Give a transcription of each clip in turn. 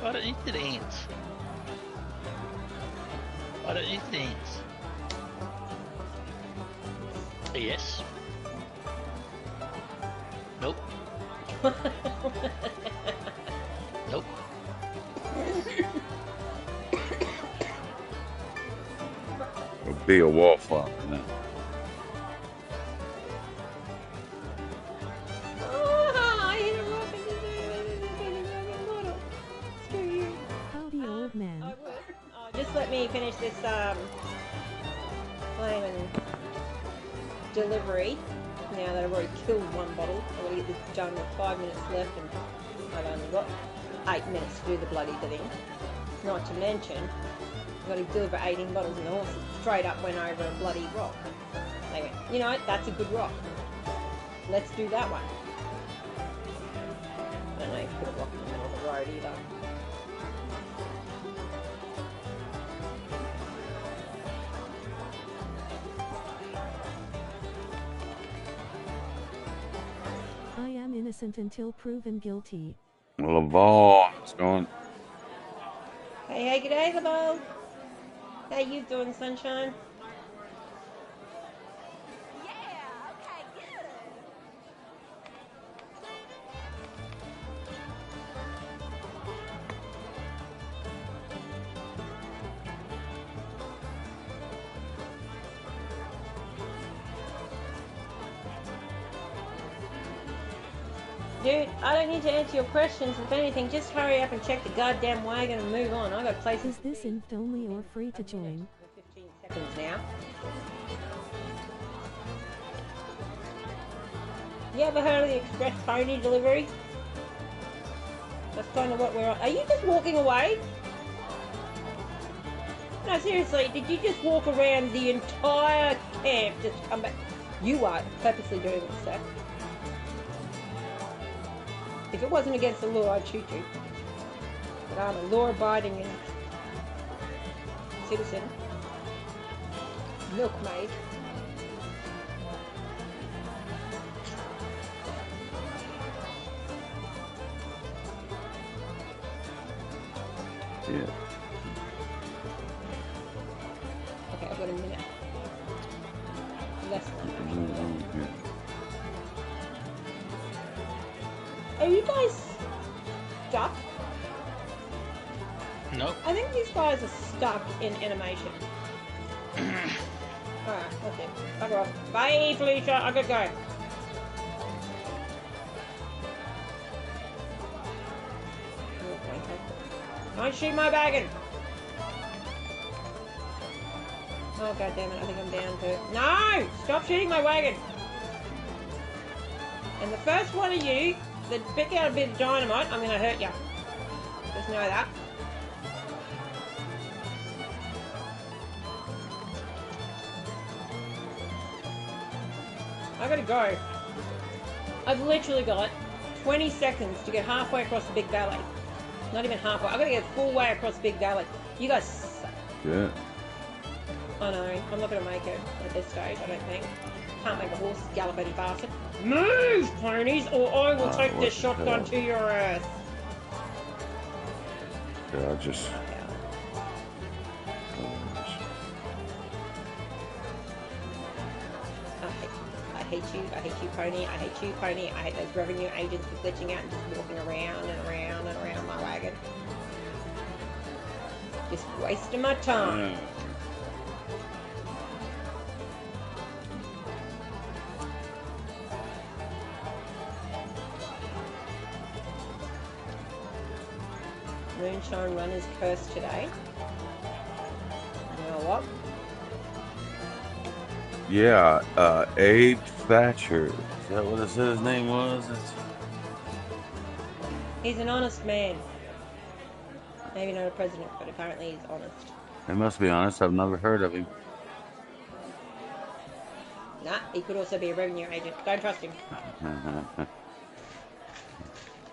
I don't need to dance. I don't need to dance. Yes. Nope. Nope. It'll be a wallflower now. Old man. I would. Just let me finish this flaming delivery. Now that I've already killed one bottle, I've got to get this done with 5 minutes left, and I've only got 8 minutes to do the bloody thing. Not to mention, I've got to deliver 18 bottles, and the horse straight up went over a bloody rock. They went, you know, that's a good rock. Let's do that one. I don't know if you put a rock in the middle of the road either. I am innocent until proven guilty. Laval, what's going? Hey, g'day, Laval. How you doing, sunshine? Dude, I don't need to answer your questions. If anything, just hurry up and check the goddamn wagon and move on. I got places. Is this invite only or free to join? 15 seconds now. You ever heard of the express pony delivery? That's kind of what we're on. Are you just walking away? No, seriously, did you just walk around the entire camp just come back? You are purposely doing this, sir. If it wasn't against the law, I'd shoot you. But I'm a law-abiding citizen. Milkmaid. Yeah. Okay, I've got a minute. Less than that. Are you guys stuck? Nope. I think these guys are stuck in animation. Alright, that's it. Bugger off. Bye, Felicia. I gotta go. Don't shoot my wagon. Oh, god damn it. I think I'm down to... No! Stop shooting my wagon. And the first one of you that pick out a bit of dynamite, I'm gonna hurt you. Just know that. I gotta go. I've literally got 20 seconds to get halfway across the big valley. Not even halfway. I've got to get full way across the big valley. You guys suck. Yeah. I know. I'm not going to make it at this stage, I don't think. Can't make a horse gallop any faster. Move, ponies, or I will take this shotgun to your earth. Yeah, I just... I hate you, pony. I hate you, pony. I hate those revenue agents for glitching out and just walking around and around and around my wagon. Just wasting my time. Moonshine Runner's cursed today. You know what? Yeah, Abe Thatcher. Is that what it said his name was? He's an honest man. Maybe not a president, but apparently he's honest. He must be honest. I've never heard of him. Nah, he could also be a revenue agent. Don't trust him.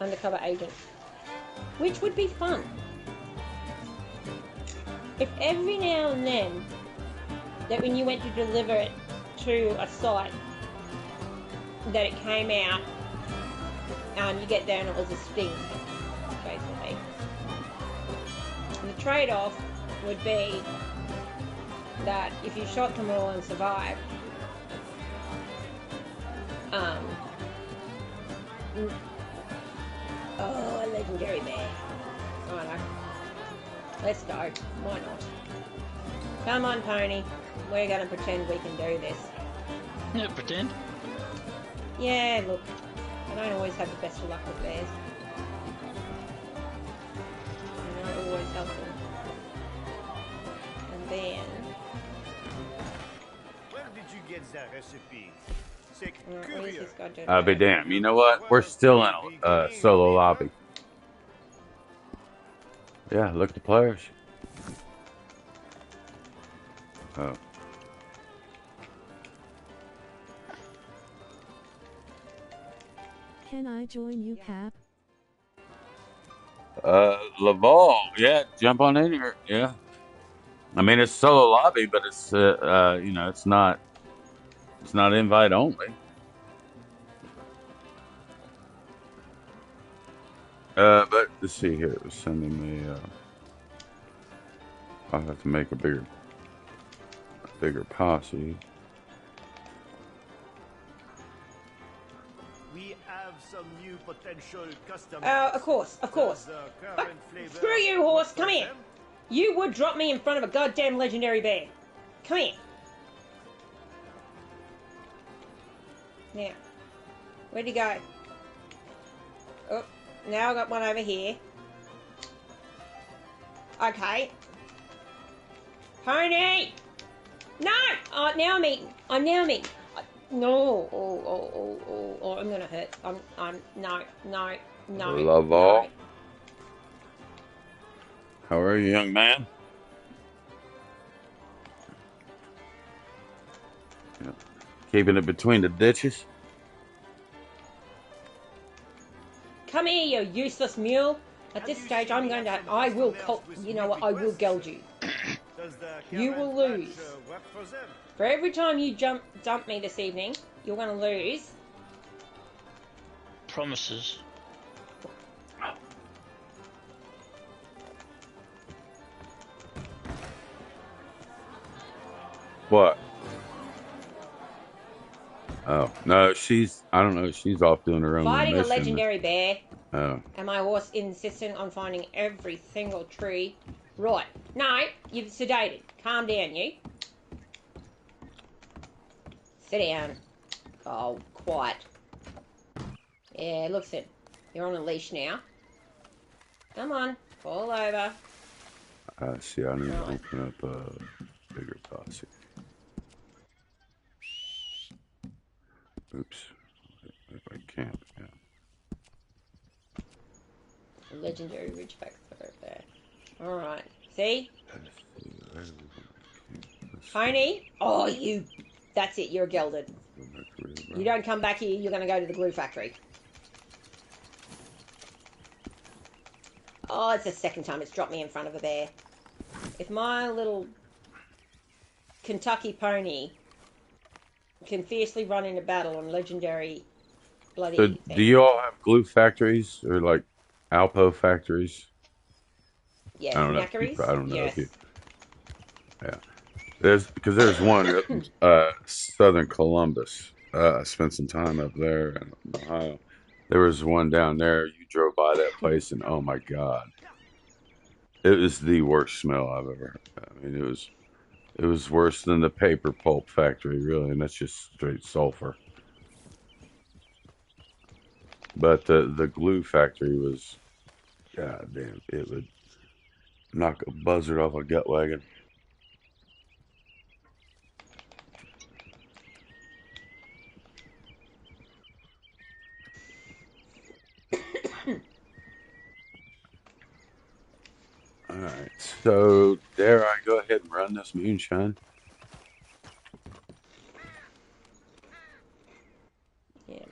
Undercover agent. Which would be fun. If every now and then, that when you went to deliver it to a site, that it came out, and you get there and it was a sting, basically. trade-off would be that if you shot them all and survived, oh, a legendary bear. I know. Let's go. Why not? Come on, pony. We're going to pretend we can do this. Yeah, pretend. Yeah, look. I don't always have the best of luck with bears. They're not always helpful. And then... Where did you get that recipe? what is this guy doing? I'll be damned. You know what? We're still in a solo lobby. Yeah, look at the players. Oh. Can I join you, Cap? Laval, yeah, jump on in here. Yeah. I mean, it's solo lobby, but it's, you know, it's not invite only. But let's see here. It was sending me, I'll have to make a bigger posse. We have some new potential customers. Of course. Screw you, horse. Come here. You would drop me in front of a goddamn legendary bear. Come here. Now, where'd he go? Oh, now I got one over here. Okay. Pony! No! Oh, now I'm eating. No. Oh, I'm gonna hurt. No. Love all. How are you, young man? Yeah. Keeping it between the ditches? Come here, you useless mule. At this stage, I will geld you. You will lose. For every time you dump me this evening, you're going to lose. Promises. What? Oh, no, I don't know, she's off doing her own Fighting mission. a legendary bear. Oh. And my horse insistent on finding every single tree. Right. No, you've sedated. Calm down, you. Sit down. Oh, quiet. Yeah, looks it. You're on a leash now. Come on, fall over. See, I need to open up a bigger posse. Oops. I can't, yeah. Legendary Ridgeback there. Alright. See? Pony? Oh, you... That's it, you're gelded. You don't come back here, you're going to go to the glue factory. Oh, it's the second time it's dropped me in front of a bear. If my little Kentucky pony can fiercely run into battle on legendary bloody... So, do you all have glue factories or like Alpo factories? Yes, I don't know. knackeries? I don't know yes. if you. Yeah, there's one in southern Columbus. I spent some time up there in Ohio. There was one down there. You drove by that place, and oh my God, it was the worst smell I've ever heard. I mean, it was worse than the paper pulp factory, really, and that's just straight sulfur. But the glue factory was, God damn, it would knock a buzzard off a gut wagon. Alright, so dare I go ahead and run this moonshine? Yeah.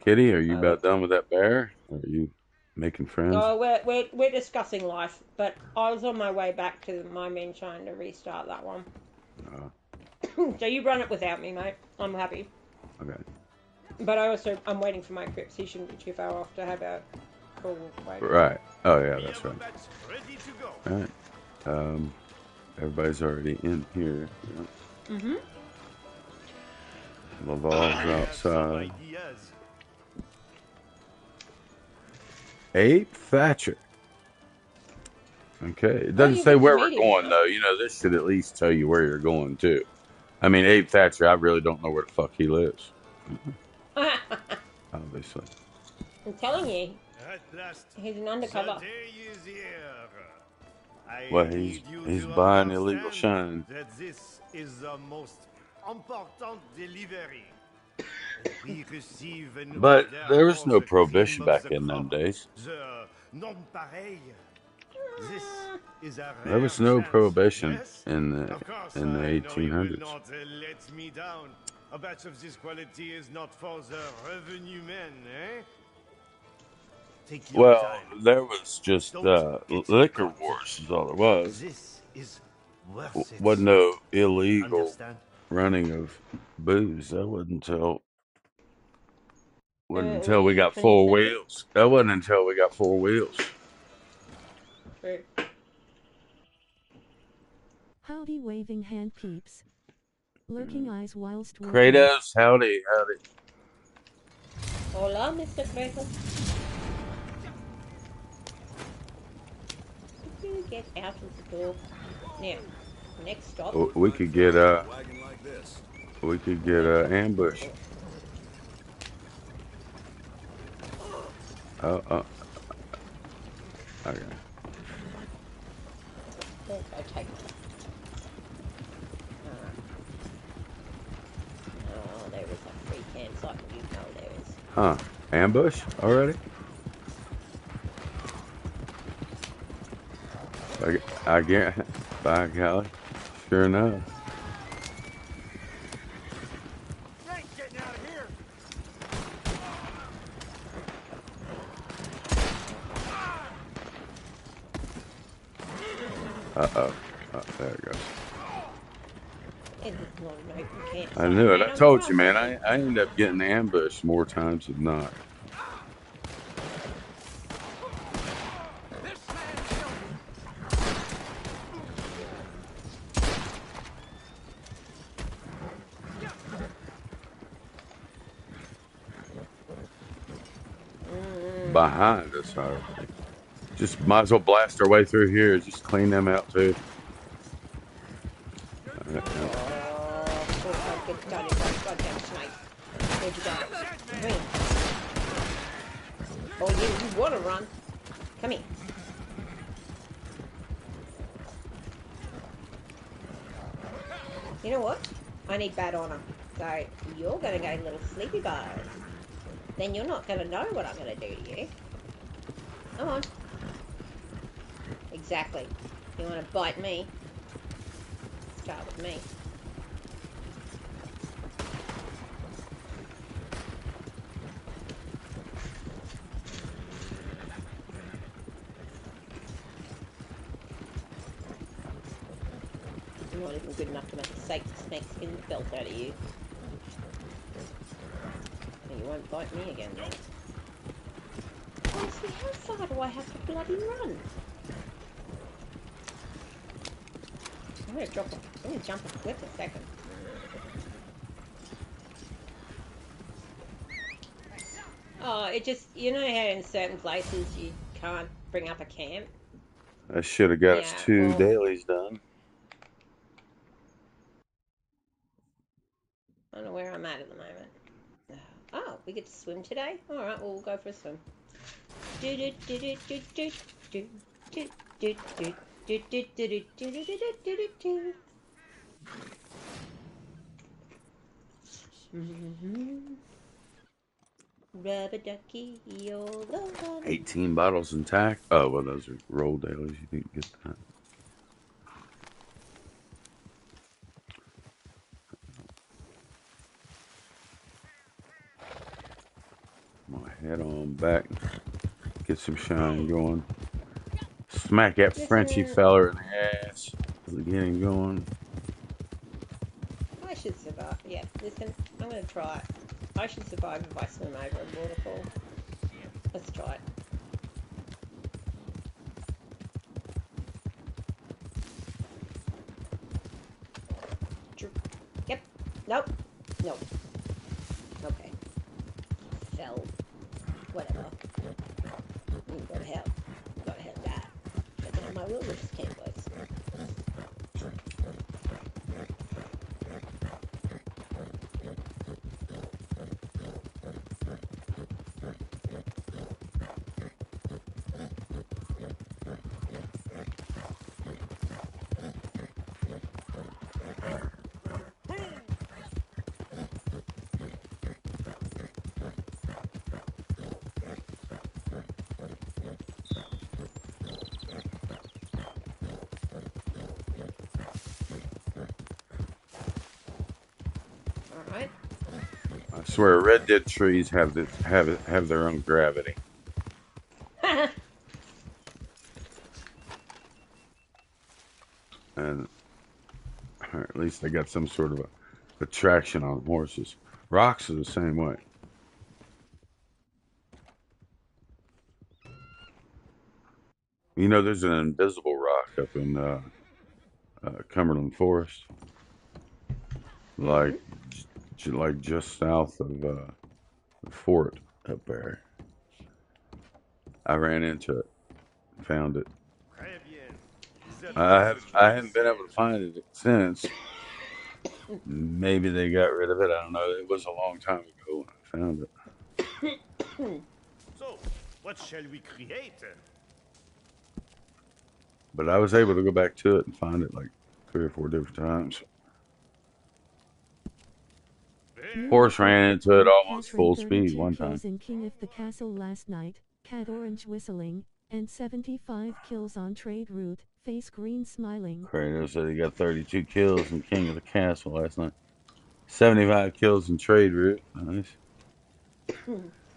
Kitty, are you about done with that bear? Or are you making friends? Oh, we're discussing life, but I was on my way back to my moonshine to restart that one. So you run it without me, mate. I'm happy. Okay. But I'm waiting for my Crips. He shouldn't be too far off to have a cool wait. Right. Oh, yeah, that's right. Ready to go. All right. Everybody's already in here. Yeah. Mm-hmm. Laval's I have some outside. ideas. Abe Thatcher. Okay. It Oh, doesn't you say went to where we're meet him going now. though. You know, this should at least tell you where you're going to. I mean, Abe Thatcher, I really don't know where the fuck he lives. Obviously. I'm telling you, At last, he's an the undercover. day is here. I Well, need you he's to buying illegal understand shine. that this is the most important delivery. We receive an But order there was for no the cream prohibition of back the in them crop, days. the non-pareil. This is a There rare was no chance, prohibition yes? in Of course, the I know you will 1800s. not let me down. A batch of this quality is not for the revenue men, eh? Take your Well, time. there was just Don't get liquor caught. wars is all there was. This is worth it. Wasn't no illegal Understand? running of booze. That wasn't Were until we you got four 22nd? wheels. That wasn't until we got four wheels. True. Howdy waving hand peeps. Lurking eyes whilst working. Kratos, howdy, howdy. Hola, Mr. Kratos. Could you get out of the door? Now, next stop. We could get ambushed. Okay. Let's go take it. Oh, there is a free campsite. You know there is. Huh? Ambush already? I get. By golly, sure enough. You ain't getting out of here. Uh-oh. There it goes. It's not an open campsite. I knew it. Man, I I'm told you, crossing man. you. I end up getting ambushed more times than not. Behind us, already. Just might as well blast our way through here. Just clean them out too. Oh, of course I'll get done if I goddamn snake. Where'd you go? Come here. Oh, you want to run? Come here. You know what? I need bad honor. So you're going to go little sleepy bars. Then you're not going to know what I'm going to do to you. Come on. Exactly. You want to bite me? Start with me. I'm not even good enough to make a snake skin belt out of you. And you won't bite me again, then. Honestly, how far do I have to bloody run? I'm gonna jump a cliff a second. Oh, it just, you know how in certain places you can't bring up a camp? I should have got us Yeah, 2 well, dailies done. I don't know where I'm at the moment. Oh, we get to swim today? Alright, well, we'll go for a swim. Rubber ducky, you're the one. 18 bottles intact. Oh, well, those are roll dailies. You didn't get that. I'm gonna head on back, get some shine going. Smack that Frenchy Listen, feller in the ass. Get him going. I should survive. Yeah, listen, I'm gonna try it. I should survive if I swim over a waterfall. Let's try it. Nope. Nope. Okay. Fell. Whatever. You gotta have that. But now my wilderness camp was. Alright. I swear, red dead trees have their own gravity, and or at least they got some sort of a attraction on horses. Rocks are the same way. You know, there's an invisible rock up in Cumberland Forest, like like just south of the fort up there. I ran into it, found it. Très bien. The I haven't been able to says. find it since. Maybe they got rid of it. I don't know. It was a long time ago when I found it. So, what shall we create? But I was able to go back to it and find it like 3 or 4 different times. Horse ran into it almost full speed one time. Kills in King of the Castle last night, Cat Orange whistling, and 75 kills on trade route, face green smiling. Kratos said he got 32 kills in King of the Castle last night. 75 kills in trade route. Nice.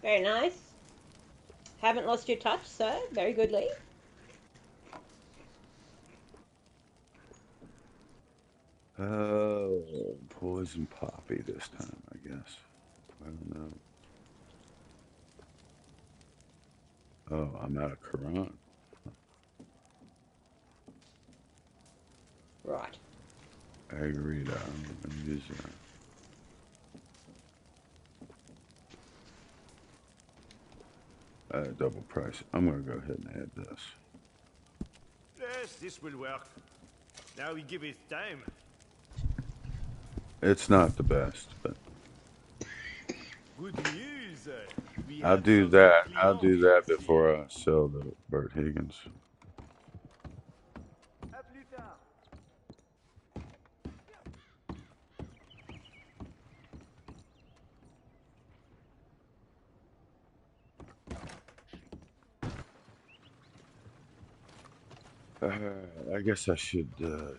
Very nice. Haven't lost your touch, sir. Very good, Lee. Oh, poison poppy this time, I guess. I don't know. Oh, I'm out of Quran. Right. Agreed. I'm going to use double price. I'm going to go ahead and add this. Yes, this will work. Now we give it time. It's not the best, but Good news. We I'll had do some that. I'll clients do that here. before I sell the Bert Higgins. À plus tard. I guess I should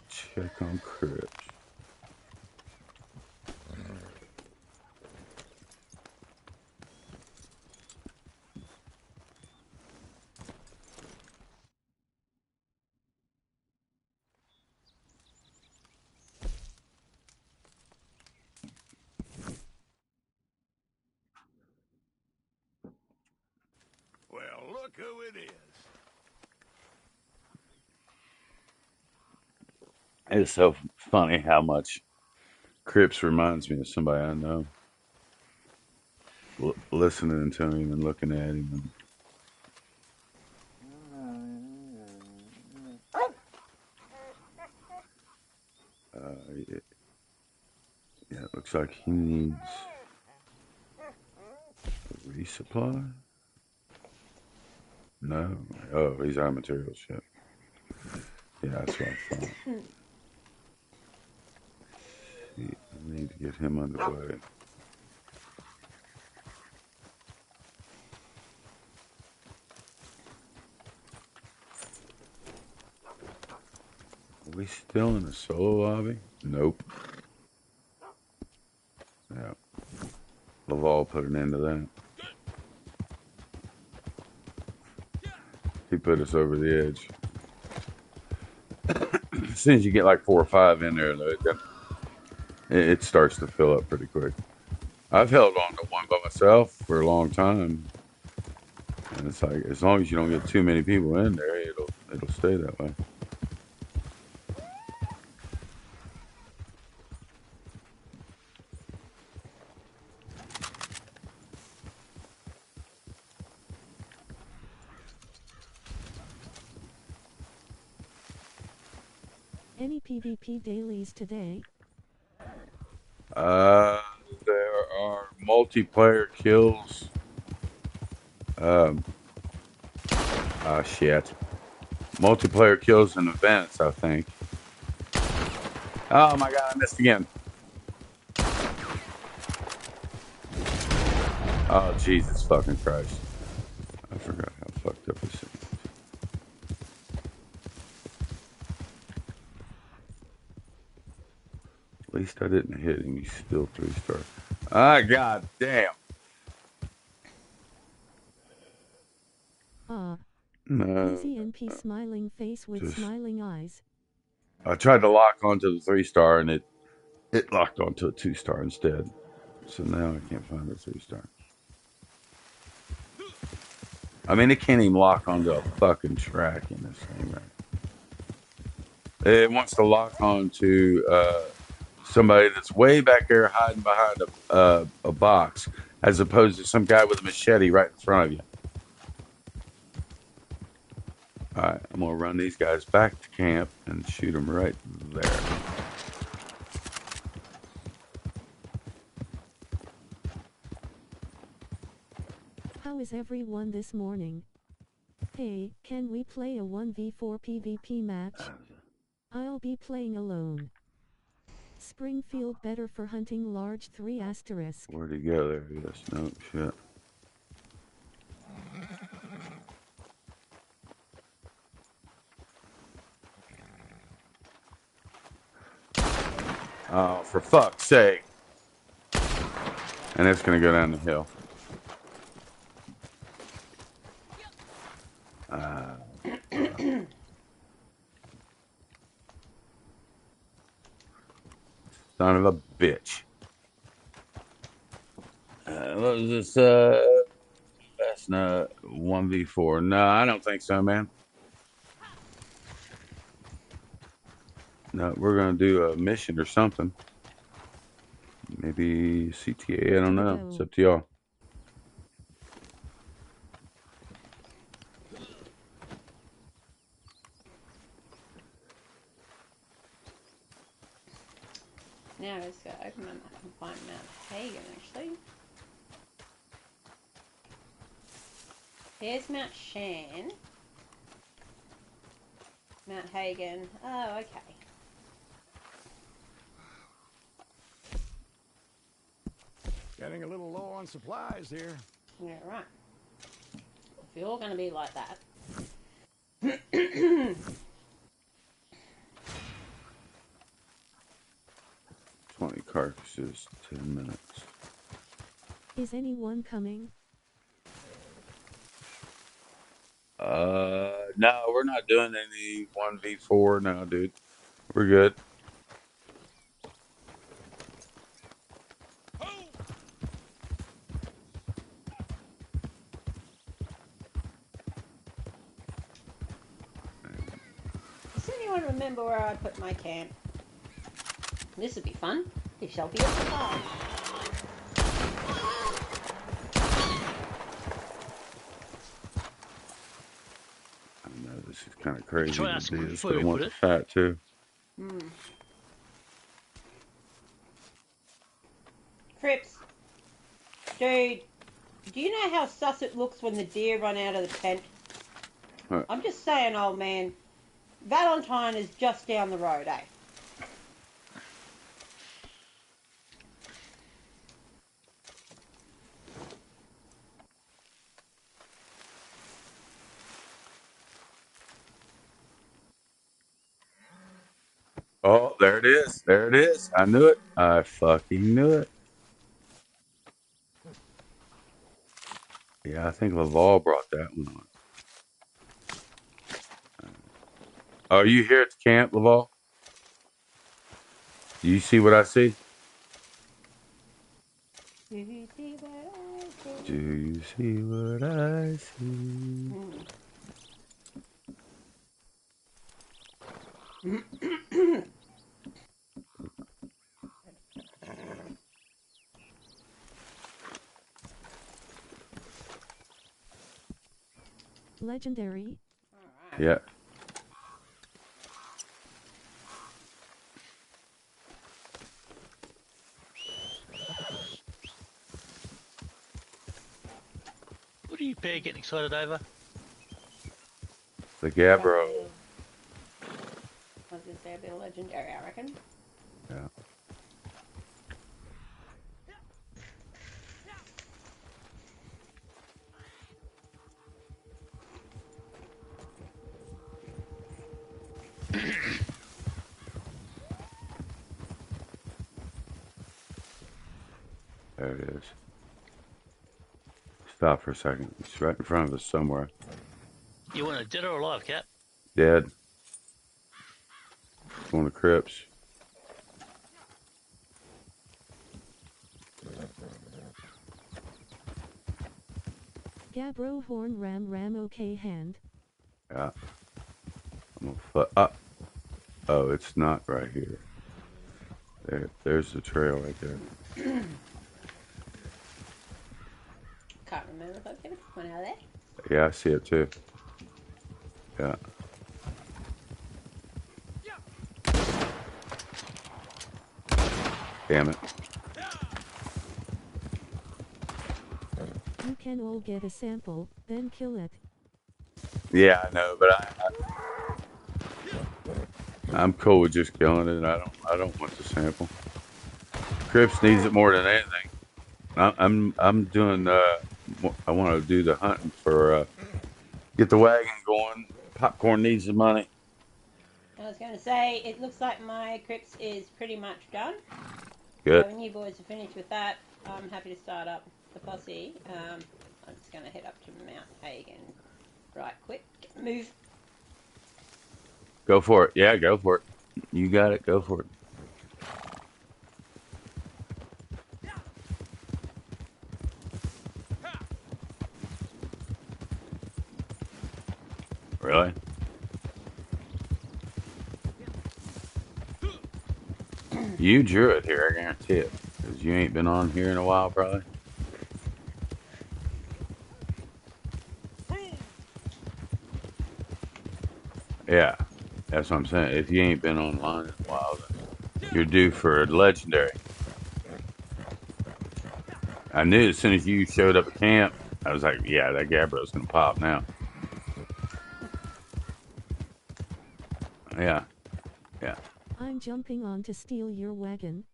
check on crypts. Well, look who it is. It's so funny how much Crips reminds me of somebody I know. Listening to him and looking at him. And, yeah, it looks like he needs a resupply. No. Oh, he's out of materials yet. Yeah, that's what I thought. See, I need to get him underway. Are we still in the solo lobby? Nope. Yeah. Laval put an end to that. He put us over the edge. As soon as you get like 4 or 5 in there, though, it starts to fill up pretty quick. I've held on to one by myself for a long time, and it's like as long as you don't get too many people in there, it'll stay that way. Any PvP dailies today? There are multiplayer kills. Shit. Multiplayer kills and events, I think. Oh my god, I missed again. Oh, Jesus fucking Christ. I forgot how fucked up this is. At least I didn't hit him. He's still 3-star. Ah, god damn. Easy NP smiling face with smiling eyes. I tried to lock onto the 3-star and it locked onto a 2-star instead. So now I can't find a 3-star. I mean, it can't even lock onto a fucking track in this thing, right? It wants to lock onto somebody that's way back there hiding behind a box, as opposed to some guy with a machete right in front of you. All right, I'm gonna run these guys back to camp and shoot them right there. How is everyone this morning? Hey, can we play a 1v4 PvP match? I'll be playing alone. Springfield better for hunting large 3 asterisk. Where'd he go there? Yes, no, shit. Oh, for fuck's sake. And it's gonna go down the hill. Son of a bitch. What was this? That's not 1v4. No, I don't think so, man. No, we're gonna do a mission or something. Maybe CTA. I don't know. It's up to y'all. Now let's go open my map and find Mount Hagen actually. Here's Mount Shan. Mount Hagen. Oh, okay. Getting a little low on supplies here. Yeah, right. If you're all going to be like that. 20 carcasses, 10 minutes. Is anyone coming? No, we're not doing any 1v4 now, dude. We're good. Does anyone remember where I put my camp? This would be fun. This shall be a surprise. I know this is kind of crazy Try to asking do this, before but I you want put the it. fat too. Crips. Dude, do you know how sus it looks when the deer run out of the tent? What? I'm just saying, old man. Valentine is just down the road, eh? Oh, there it is. There it is. I knew it. I fucking knew it. Yeah, I think Laval brought that one on. Are you here at the camp, Laval? Do you see what I see? Do you see what I see? Do you see what I see? Legendary. Yeah. What are you pair getting excited over? The Gabbro. I was going to say a bit of legendary, I reckon. Yeah. There it is. Stop for a second. It's right in front of us somewhere. You want it dead or alive, Cap? Dead. Going to Crips. Gabbro horn ram okay hand. Yeah. I'm gonna up. Oh, it's not right here. There's the trail right there. Can't remember if I've been one out there. Yeah, I see it too. Yeah. Damn it. You can all get a sample, then kill it. Yeah, I know, but I'm cool with just killing it. I don't want the sample. Crips needs it more than anything. I'm doing I want to do the hunting for get the wagon going. Popcorn needs the money. I was going to say, it looks like my crypts is pretty much done. Good. So when you boys are finished with that, I'm happy to start up the posse. I'm just going to head up to Mount Hagen right quick. Move. Go for it. Yeah, go for it. You got it. Go for it. Really? You drew it here, I guarantee it. Because you ain't been on here in a while, probably. Yeah, that's what I'm saying. If you ain't been online in a while, then you're due for a legendary. I knew as soon as you showed up at camp, I was like, yeah, that Gabbro's going to pop now. Yeah. Yeah. I'm jumping on to steal your wagon.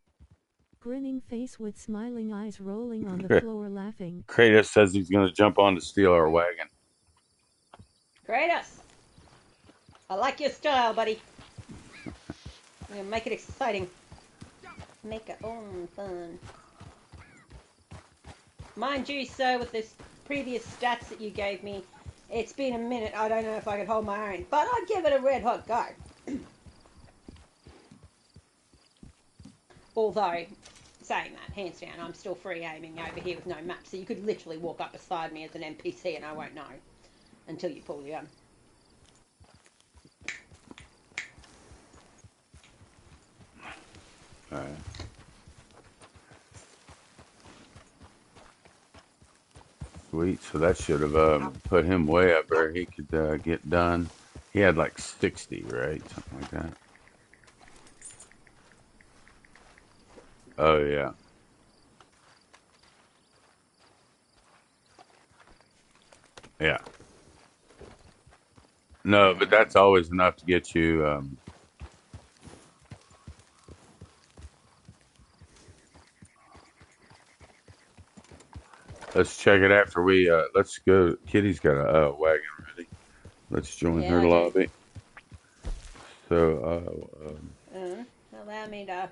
Grinning face with smiling eyes rolling on the floor laughing. Kratos says he's going to jump on to steal our wagon. Kratos! I like your style, buddy. I'm going to make it exciting. Make it own fun. Mind you, sir, with this previous stats that you gave me, it's been a minute. I don't know if I could hold my own, but I'd give it a red hot go. Although, saying that, hands down, I'm still free aiming over here with no map, so you could literally walk up beside me as an NPC and I won't know until you pull the gun. Alright. Sweet. So that should have put him way up where he could get done. He had like 60, right? Something like that. Oh, yeah. Yeah. No, but that's always enough to get you. Let's check it after we. Let's go. Kitty's got a wagon ready. Let's join her lobby. So, allow me to.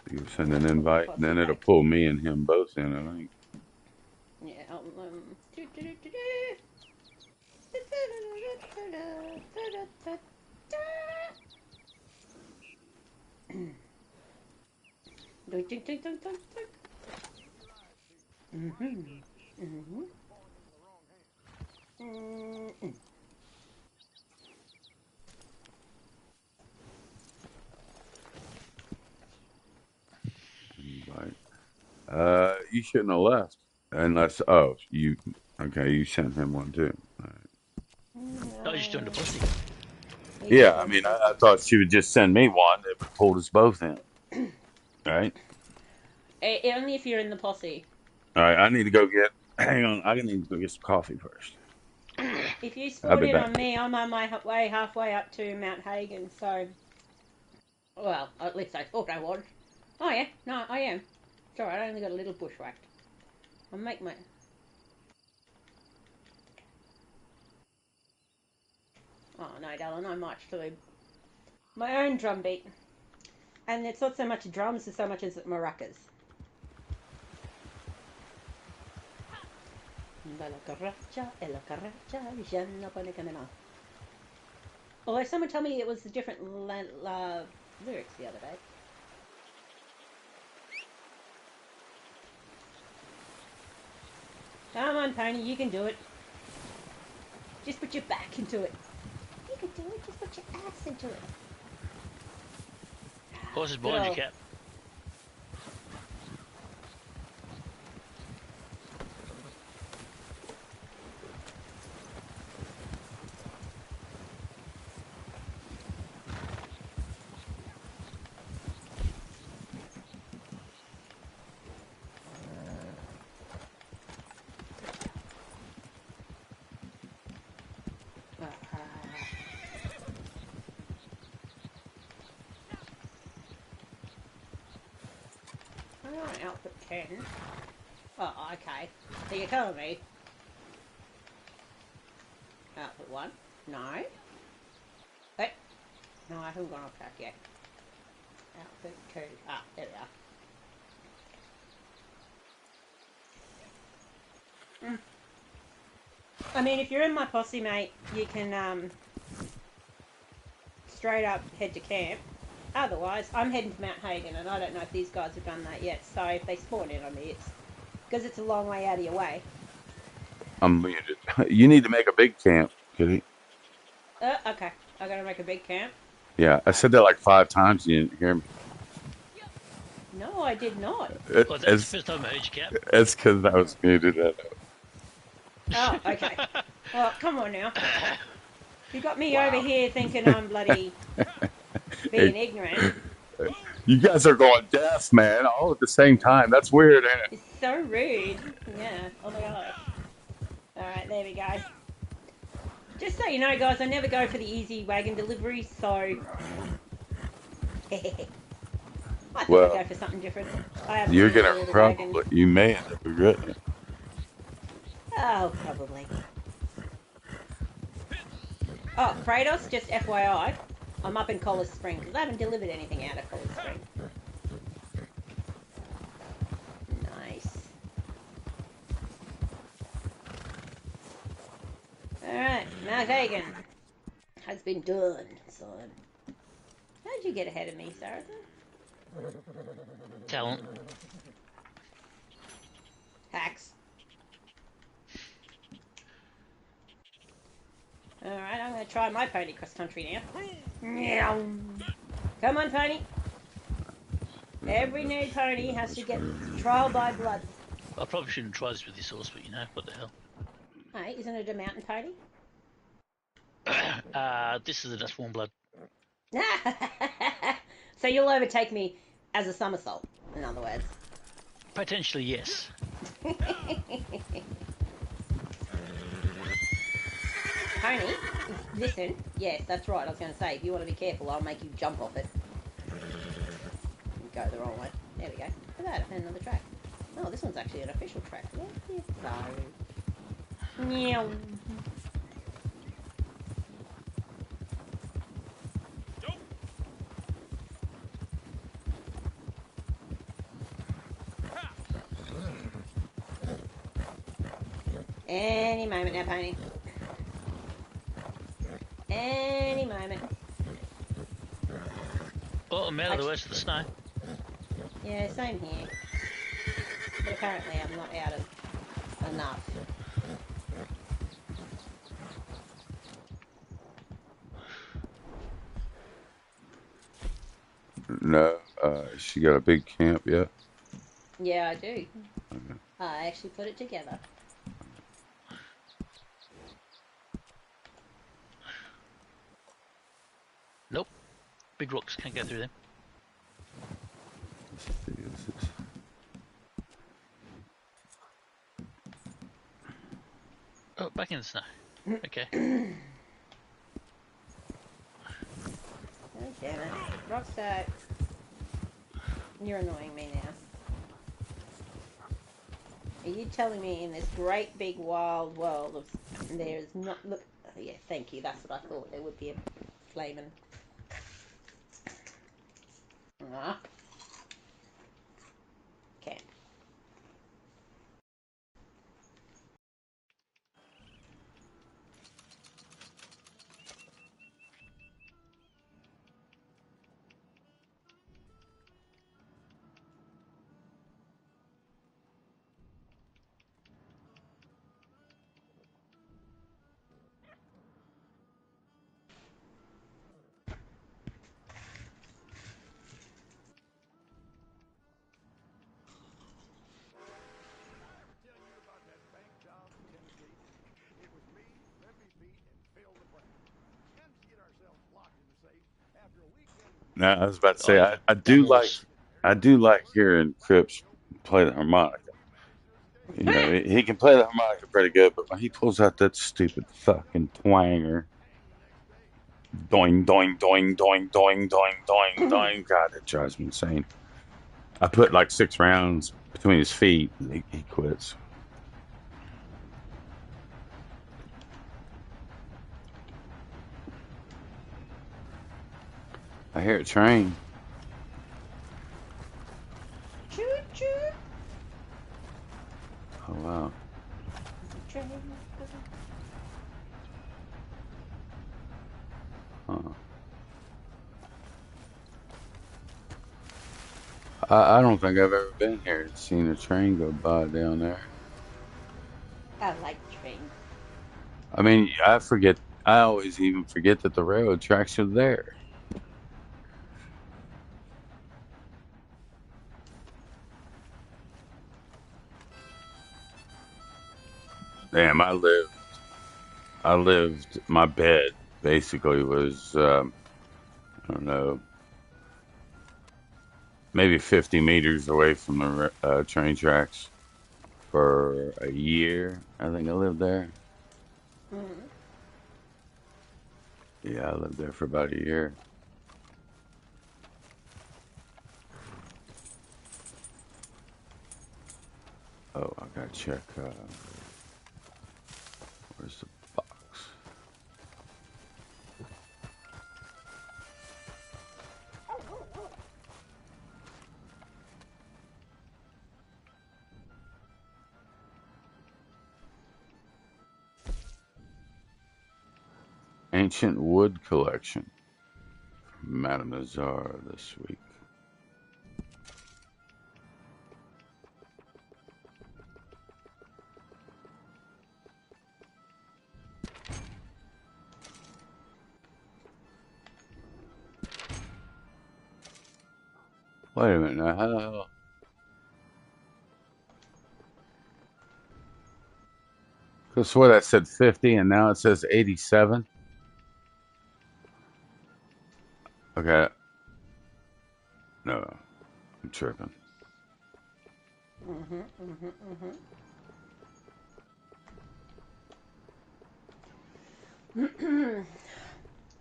you send an invite, and then it'll pull me and him both in, I think. Yeah. Invite. You shouldn't have left unless. You sent him one too. All right. Oh, you just joined the posse. Yeah, I mean, I thought she would just send me one that would pull us both in. Right? Only if you're in the posse. All right, I need to go get Hang on, I need to go get some coffee first. If you I'll sport be in back. on me, I'm on my way halfway up to Mount Hagen, so... Well, at least I thought I was. Oh yeah, no, I am. It's alright, I only got a little bushwhacked. I'll make my... Oh no, darling, I march through my own drum beat. And it's not so much drums as so much as maracas. Although someone told me it was a different lyrics the other day. Come on, Pony, you can do it. Just put your back into it. You can do it, just put your ass into it. Horse is behind you, Cap. Output 10. Oh, okay. So you're telling me. Output 1. No. Wait. No, I haven't gone off track yet. Output 2. Ah, there we are. I mean, if you're in my posse, mate, you can straight up head to camp. Otherwise, I'm heading to Mount Hagen, and I don't know if these guys have done that yet. So if they spawn in on me, it's because it's a long way out of your way. I'm muted. You need to make a big camp, Kitty. Okay. I gotta make a big camp. Yeah, I said that like 5 times. You didn't hear me. No, I did not. Well, that's the first time I heard you, Cap. It's because I was muted. Oh, okay. Well, come on now. You got me over here thinking I'm bloody being ignorant. You guys are going deaf, man, all at the same time. That's weird, ain't it? It's so rude. Yeah. Oh my gosh. Alright, there we go. Just so you know, guys, I never go for the easy wagon delivery, so... I thought I'd go for something different. You're going really to probably... You may end up regretting it. Oh, probably. Oh, Kratos, just FYI, I'm up in Colas Springs, because I haven't delivered anything out of Colas Springs. Nice. Alright, Mount Hagen has been done, son. How'd you get ahead of me, Saracen? Talent. Hacks. Alright, I'm going to try my pony cross country now. Come on, pony. Every new pony has to get trial by blood. I probably shouldn't try this with this horse, but you know, what the hell. Hey, isn't it a mountain pony? This is a just warm blood. So you'll overtake me as a somersault, in other words. Potentially, yes. Pony, listen. Yes, that's right. I was going to say, if you want to be careful, I'll make you jump off it. Go the wrong way. There we go. Look at that, I found another track. Oh, this one's actually an official track. There you go. Meow. Any moment now, Pony. Any moment. Oh, I'm out of the worst of the snow. Yeah, same here. But apparently I'm not out of enough. No, she got a big camp yet? Yeah, I do. Okay. I actually put it together. Nope. Big rocks, can't go through them. Oh, back in the snow. Okay. Oh, damn it. Rockstar, you're annoying me now. Are you telling me in this great big wild world of there's not look? Yeah, thank you. That's what I thought. There would be a flaming. Ah. Okay. Tell you about that bank job in Tennessee. It was me, Lippy Pete, and Phil the Pratt. Managed to get ourselves locked in the safe after a weekend. Now, I was about to Oh, say, yeah. I That do like, was. I do like hearing Cripps play the harmonica. You know, he can play the harmonica pretty good, but when he pulls out that stupid fucking twanger, doing, doing, doing, doing, doing, doing, doing, doing, God, it drives me insane. I put like 6 rounds between his feet, and he quits. I hear a train. Choo choo. Oh wow. Train. Huh. I don't think I've ever been here and seen a train go by down there. I like trains. I mean, I forget. I always even forget that the railroad tracks are there. Damn, I lived. My bed basically was, I don't know, maybe 50 meters away from the train tracks for a year. I think I lived there. Mm. Yeah, I lived there for about a year. Oh, I gotta check. Where's the box? Ancient wood collection. Madame Nazar this week. Wait a minute now. How the hell? Could swear that said 50 and now it says 87. Okay. No, I'm tripping.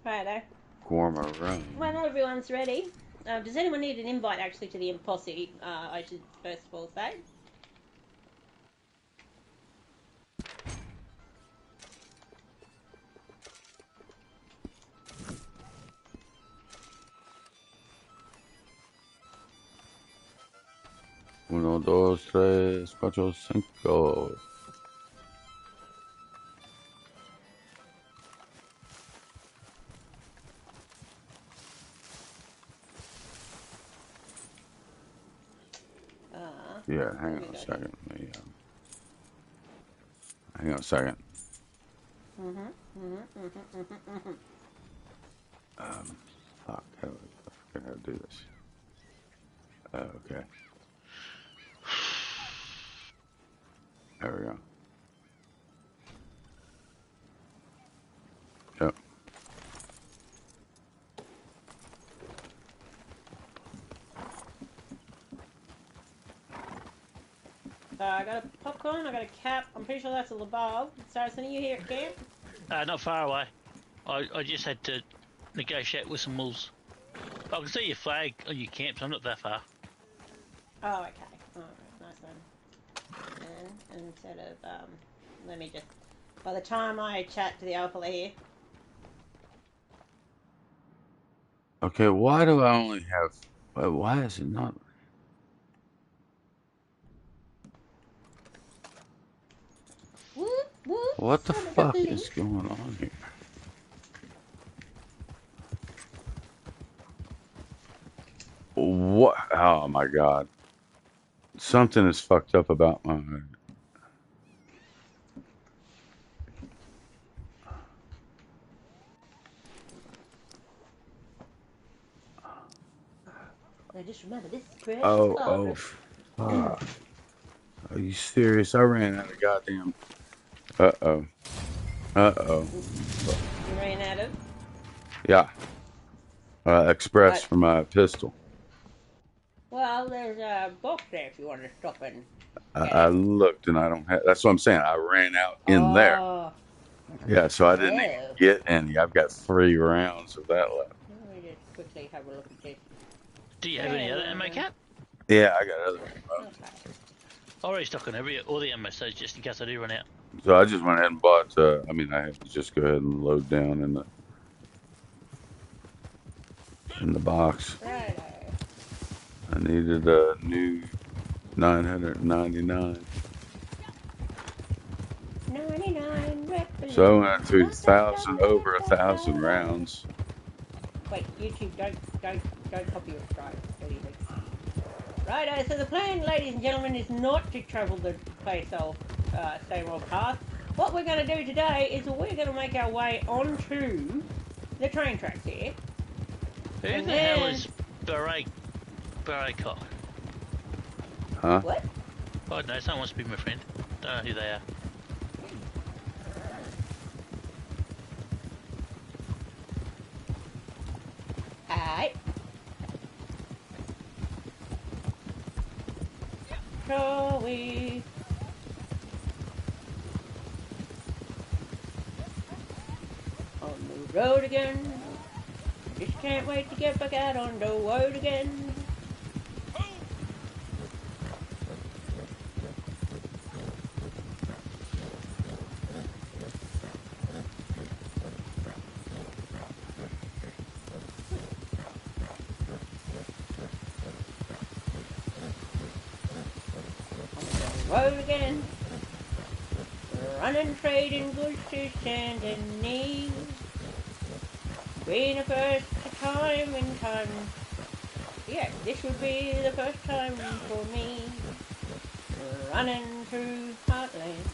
Righto. Gorma Run. When everyone's ready, does anyone need an invite actually to the posse? I should first of all say. Uno, dos, tres, cuatro, cinco. Yeah, hang What on we a got here? second. Hang on a second. Um, Fuck, I forget how to do this. Okay, there we go. Yep. I got a popcorn, I got a cap. I'm pretty sure that's a above. Saracen, are you here at camp? Not far away. I just had to negotiate with some wolves. I can see your flag on your camp, so I'm not that far. Oh, okay. Alright, nice one. And instead of, let me just, by the time I chat to the alpha here. Okay, why do I only have? Why is it not? Whoop, whoop, What the son of a fuck bitch. is going on here? What? Oh my god! Something is fucked up about my. Now just remember, this is precious Oh, cargo. fuck! Are you serious? I ran out of goddamn. Uh-oh. Uh-oh. You ran out of? Yeah. Express Right. for my pistol. Well, there's a box there if you want to stop and get I it. looked and I don't have. That's what I'm saying. I ran out in there. Oh. Yeah, so I didn't even Oh. get any. I've got 3 rounds of that left. Let me just quickly have a look at this. Do you have any other ammo, Cap? Yeah, I got other ammo. Okay. I already stock on all the ammo, so just in case I do run out. So I just went ahead and bought. I mean, I had to just go ahead and load down in the box. Righto. I needed a new 999. 99 red So I balloons. went through over 1,000 rounds. Wait, YouTube, don't copy or strike. Righto, so the plan, ladies and gentlemen, is not to travel the same old path. What we're going to do today is we're going to make our way onto the train tracks here. Who And the hell then- is Baraycock? Huh? What? I don't know, someone wants to be my friend. Don't know who they are. Alright. Shall we? On the road again. Just can't wait to get back out on the road again. Road again, running, trading goods to stand in need. Being the first time in time. Yeah, this would be the first time for me. Running through Heartland,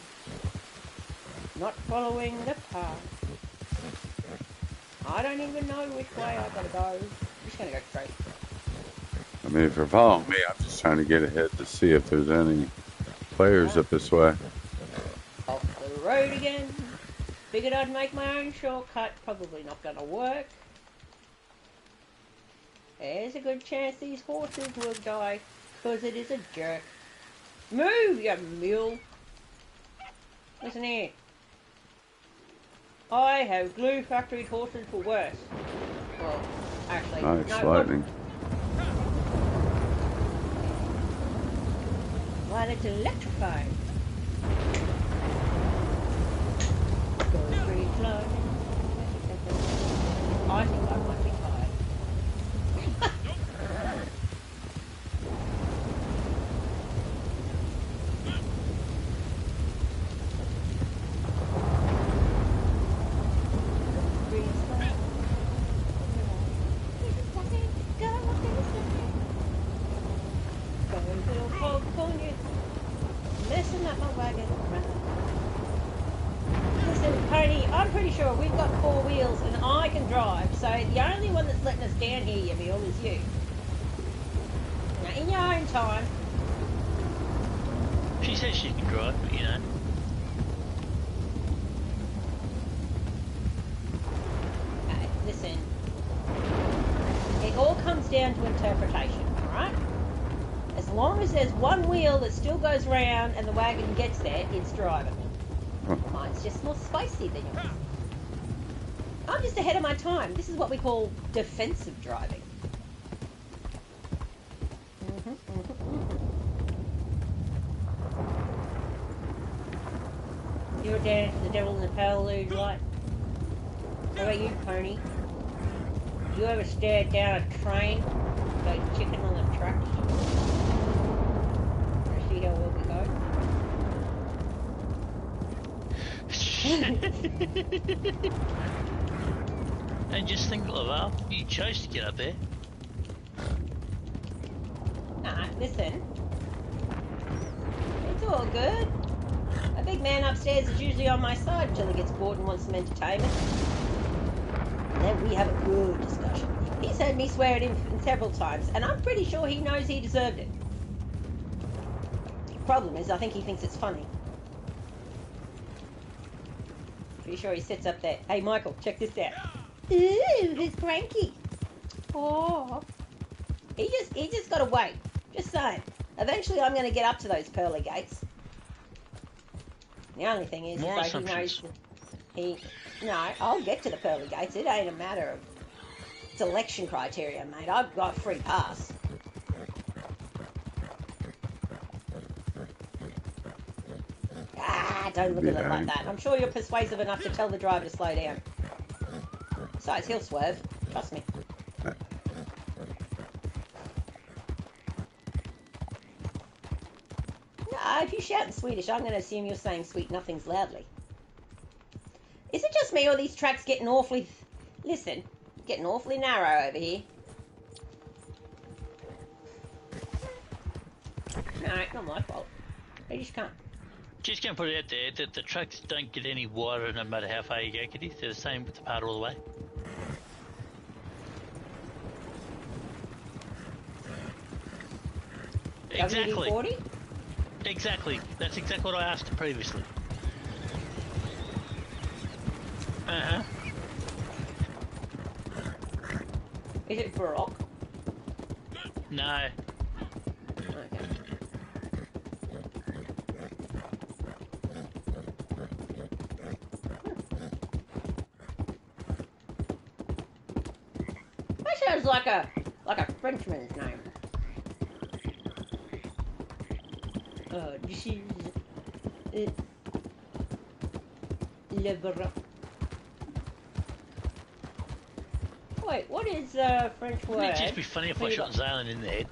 not following the path. I don't even know which way I gotta go. I'm just gonna go straight. I mean, if you're following me, I'm just trying to get ahead to see if there's any players up this way. Off the road again. Figured I'd make my own shortcut. Probably not gonna work. There's a good chance these horses will die, because it is a jerk. Move, you mule! Listen here. I have glue factory horses for worse. Well, actually, Nice no. lightning. While it's electrified. Go free fly. I think I might be tired. Messing up my wagon. Listen, Pony, I'm pretty sure we've got 4 wheels and I can drive, so the only one that's letting us down here, you mule, is you. Now, in your own time. She says she can drive, but you know. Listen, it all comes down to interpretation, alright? As long as there's one wheel that still goes round and the wagon gets there, it's driving. Mine's just more spicy than yours. I'm just ahead of my time. This is what we call defensive driving. You're down to the devil in the pale luge light. How about you, pony? You ever stared down a train like chicken on the tracks? Wanna see how well we go? And just think, well, you chose to get up there. Nah, listen. It's all good. A big man upstairs is usually on my side until he gets bored and wants some entertainment. And then we have a good discussion. He's heard me swear at him several times, and I'm pretty sure he knows he deserved it. Problem is, I think he thinks it's funny. Pretty sure he sits up there. Hey, Michael, check this out. Ooh, who's cranky? Oh. He just gotta wait. Just saying. Eventually I'm gonna get up to those pearly gates. The only thing is, More he assumptions. knows no, I'll get to the pearly gates. It ain't a matter of selection criteria, mate. I've got free pass. Ah, don't look at it like that. I'm sure you're persuasive enough to tell the driver to slow down. Besides, he'll swerve. Trust me. No, if you shout in Swedish, I'm going to assume you're saying sweet nothings loudly. Is it just me or are these tracks getting awfully... Listen, getting awfully narrow over here. No, it's not my fault. They just can't. Just going to put it out there that the tracks don't get any wider no matter how far you go, kiddies. They're the same with the part all the way. Exactly. WD-40? Exactly. That's exactly what I asked previously. Uh-huh. Is it Baroque? No. Okay. That sounds like a Frenchman's name. This is Le Baroque. Wait, what is the French word? Wouldn't it just be funny if I shot Zalen in the head?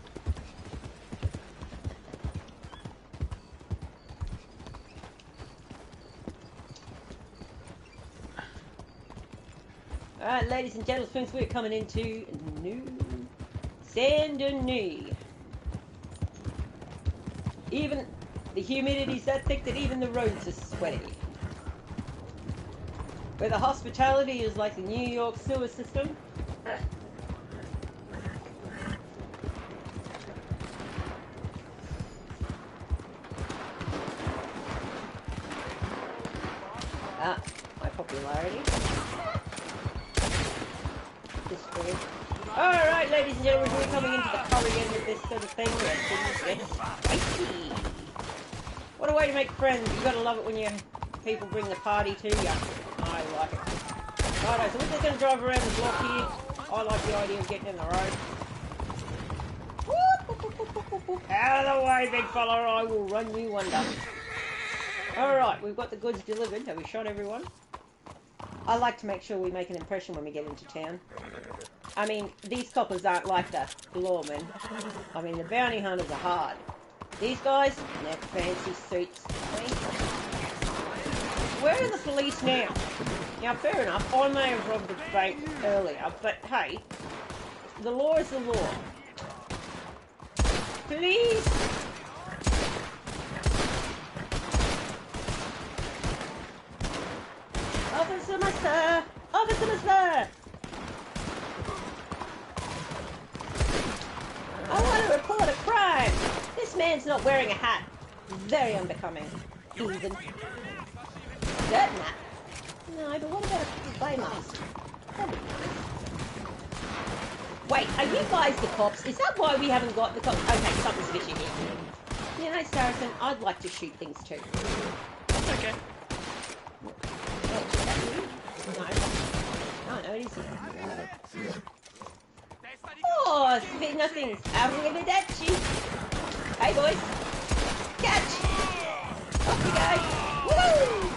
Alright, ladies and gentlemen, we're coming into New Saint-Denis. Even the humidity's that thick that even the roads are sweaty. Where the hospitality is like the New York sewer system. My popularity. Alright, ladies and gentlemen, we're coming into the curry end of this sort of thing where things get spicy. What a way to make friends. You gotta love it when people bring the party to you. I like it. Righto, so we're just gonna drive around the block here. I like the idea of getting in the road. Out of the way, big fella, I will run you under. Alright, we've got the goods delivered. Have we shot everyone? I like to make sure we make an impression when we get into town. I mean, these coppers aren't like the lawmen. I mean, the bounty hunters are hard. These guys, in their fancy suits. Where are the police now? Now, fair enough, I may have robbed the bank earlier, but hey, the law is the law. Please? Officer Master! Officer Master! I want to report a crime! This man's not wearing a hat. Very unbecoming. Even. Dirt mat? No, but what about a clay mask? That'd be nice. Wait, are you guys the cops? Is that why we haven't got the cops? Okay, something's fishy here. You know, Saracen, I'd like to shoot things too. Okay. No. Oh, no, it isn't. Oh, nothing's arrivederci. Hey, boys. Catch. Off we go. Woo!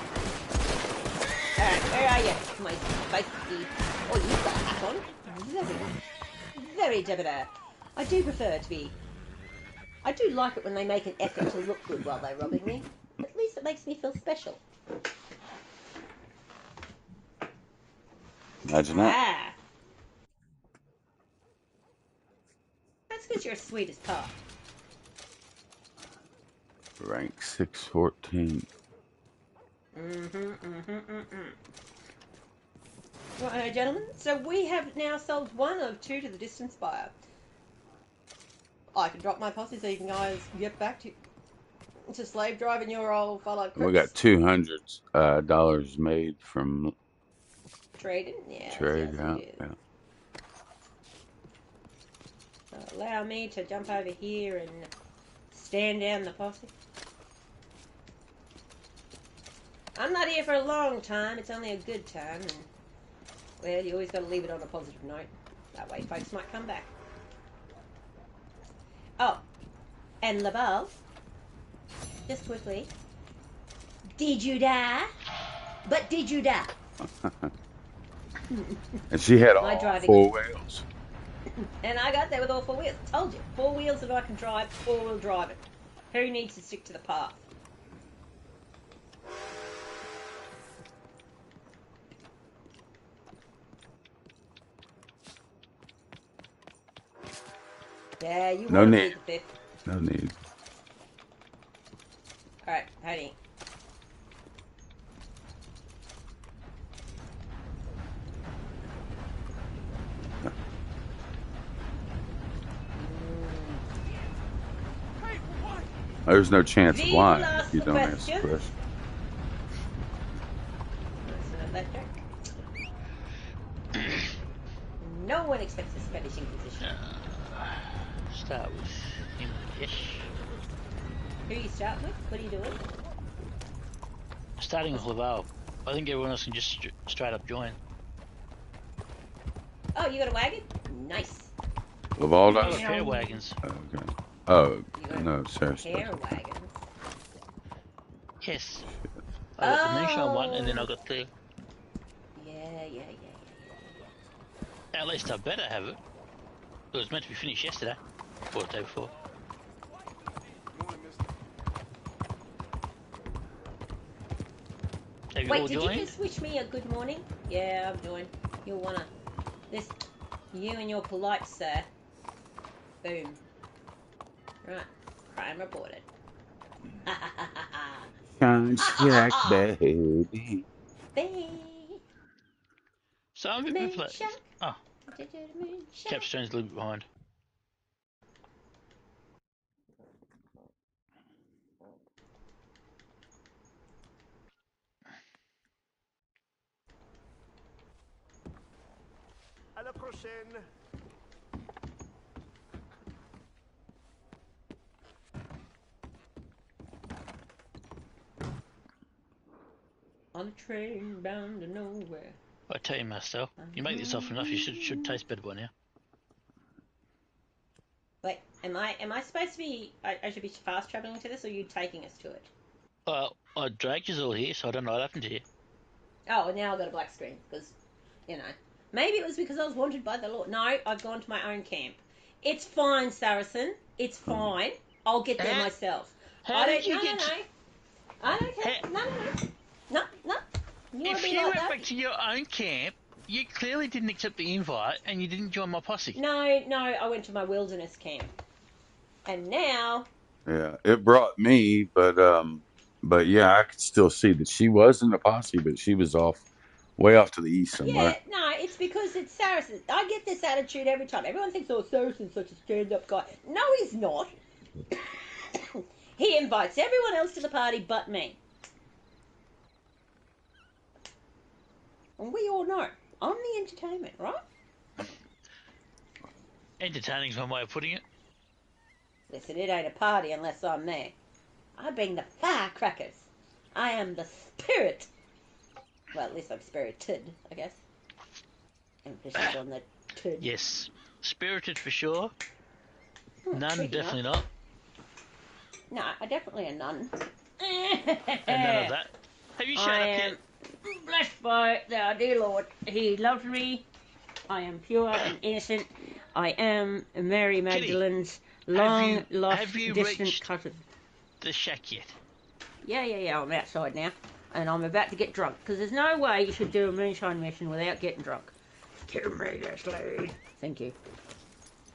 Alright, where are you? My spicy. Oh, you've got a hat on. Very debonair. I do prefer to be... I do like it when they make an effort to look good while they're robbing me. At least it makes me feel special. Imagine that. Ah. That's because you're sweet as pie. Rank 614. Right, gentlemen. So we have now sold 1 of 2 to the distance buyer. I can drop my posse so you can guys get back to slave driving your old fellow We crooks. got $200 made from Trading? Yes, trade. yes, Yeah, it is. yeah. So allow me to jump over here and stand down the posse. I'm not here for a long time. It's only a good time. And, well, you always got to leave it on a positive note. That way folks might come back. Oh, and Laval, just quickly, did you die? But did you die? And she had My all driving 4 wheels. And I got there with all 4 wheels. Told you, 4 wheels if I can drive, 4-wheel drive it. Who needs to stick to the path? Yeah, you No want to need. plead the fifth. No need. Alright, honey. There's no chance of Viva lying la if you don't answer the question. question. No one expects a Spanish Inquisition. Start with him, yes. Who are you starting with? What are you doing? Starting with Laval. I think everyone else can just straight up join. Oh, you got a wagon? Nice. Laval I got does? a pair of wagons. Okay. Oh, You got no, a Sarah's pair doesn't. of wagons. Yes. I got the moonshine one, and then I Oh. got the... Yeah. At least I better have it. It was meant to be finished yesterday. Or the day before. Have you all Wait, did joined? you just wish me a good morning? Yeah, I'm doing. You'll wanna... This... You and your polite sir. Boom. Right. Crime reported. Contract, baby. So I'm a bit perplexed. Moonshine. Oh, Capstone's a little bit behind. À la prochaine. On a train bound to nowhere. I tell you, Marcel, you make this often enough, you should taste better by now. Wait, am I supposed to be... I should be fast travelling to this, or are you taking us to it? Well, I dragged you all here, so I don't know what happened to you. Oh, now I've got a black screen, because, you know. Maybe it was because I was wanted by the Lord. No, I've gone to my own camp. It's fine, Saracen. It's fine. I'll get there myself. How did you get No. I don't care. No. You want to If be you like went that? back to your own camp, you clearly didn't accept the invite, and you didn't join my posse. No, I went to my wilderness camp. And now... Yeah, it brought me, but yeah, I could still see that she was in the posse, but she was way off to the east Yeah, somewhere. no, it's because it's Saracen. I get this attitude every time. Everyone thinks, oh, Saracen's such a stand-up guy. No, he's not. He invites everyone else to the party but me. And we all know, I'm the entertainment, right? Entertaining's one way of putting it. Listen, it ain't a party unless I'm there. I bring the firecrackers. I am the spirit. Well, at least I'm spirited, I guess. Emphasis on the tid. Yes. Spirited for sure. None, tricky, definitely huh? not. No, I definitely a nun. And none of that. Have you shut I up am yet? blessed by the dear Lord. He loves me. I am pure and innocent. I am Mary Magdalene's long lost have you distant reached cousin. the shack yet? Yeah. I'm outside now. And I'm about to get drunk. Because there's no way you should do a moonshine mission without getting drunk. Give me this lead. Thank you.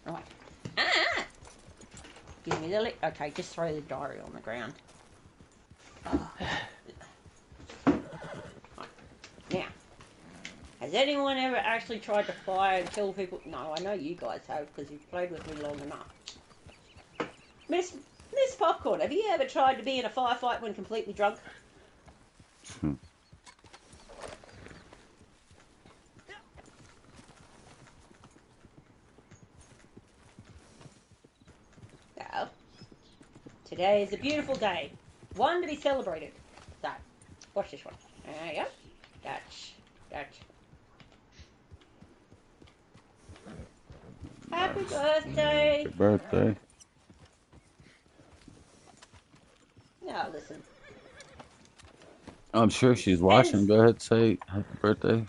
Right. Ah! Give me the lead. Okay, just throw the diary on the ground. Oh. Right. Now, has anyone ever actually tried to fire and kill people? No, I know you guys have because you've played with me long enough. Miss Popcorn, have you ever tried to be in a firefight when completely drunk? Well, today is a beautiful day. One to be celebrated. So, watch this one. There you go. That's. Happy birthday! Happy birthday. Now listen. I'm sure she's watching. Go ahead, say happy birthday.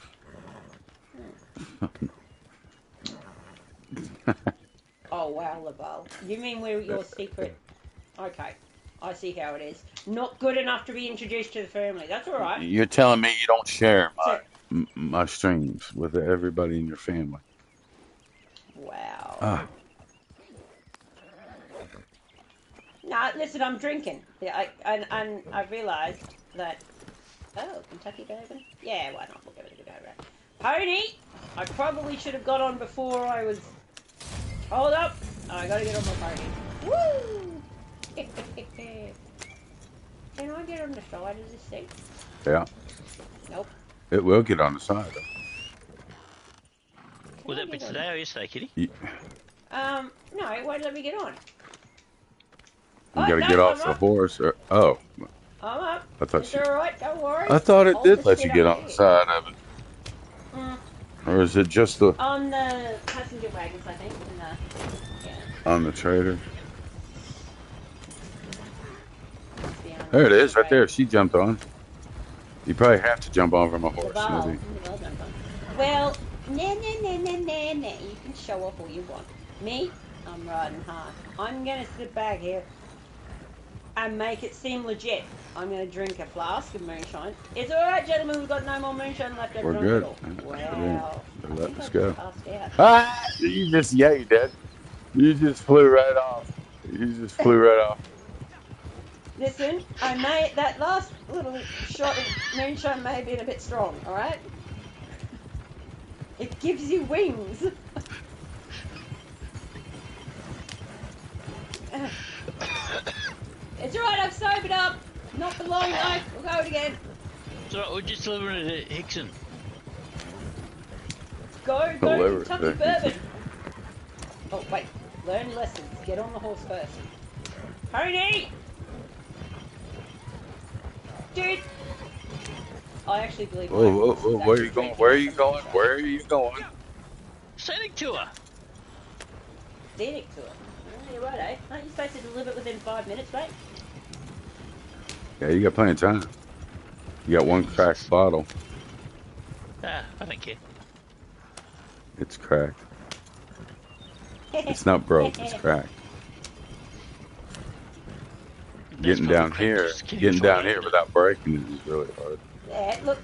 Oh wow, Laval. You mean we're your secret? Okay, I see how it is. Not good enough to be introduced to the family. That's all right. You're telling me you don't share So, my streams with everybody in your family? wow. Ah, No, listen, I'm drinking. Yeah, I realised that. Oh, Kentucky Bourbon? Yeah, why not? We'll give it a go round. Pony! I probably should have got on before I was. Hold up! I gotta get on my pony. Woo! Can I get on the side of this thing? yeah. Nope. It will get on the side, though. Will that be today or yesterday, Kitty? You No, it won't let me get on. got to get off the horse. Oh, I'm up. I thought It's alright, don't worry. I thought it Hold did the let shit you up get on here. the side of it. Or is it just the On the passenger wagons, I think. on the trailer? Yeah, on the There it is, right passenger there. She jumped on. You probably have to jump on from a horse, maybe. Well, nah. You can show off all you want. Me, I'm riding hard. I'm gonna sit back here and make it seem legit. I'm gonna drink a flask of moonshine. It's alright, gentlemen, we've got no more moonshine left over. We're good. Wow. Better let I us think go. I just passed out. Ah! You just, yeah, you did. You just flew right off. You just flew right off. Listen, I made that last little shot of moonshine may have been a bit strong, alright? It gives you wings. It's alright, I've sobered up. Not for long though. We'll go again. It's alright, we're just delivering it to Hickson. Go Deliver Kentucky it. Bourbon. Oh, wait. Learn lessons. Get on the horse first. Pony! Dude! I actually believe Whoa, where are you going? Where are you going? Where are you going? Scenic tour! Scenic tour. Oh, you're right, eh? Aren't you supposed to deliver it within 5 minutes, mate? Yeah, you got plenty of time. You got one cracked bottle. Ah, I don't care. It's cracked. It's not broke, it's cracked. Getting down here without breaking it is really hard. Yeah, look,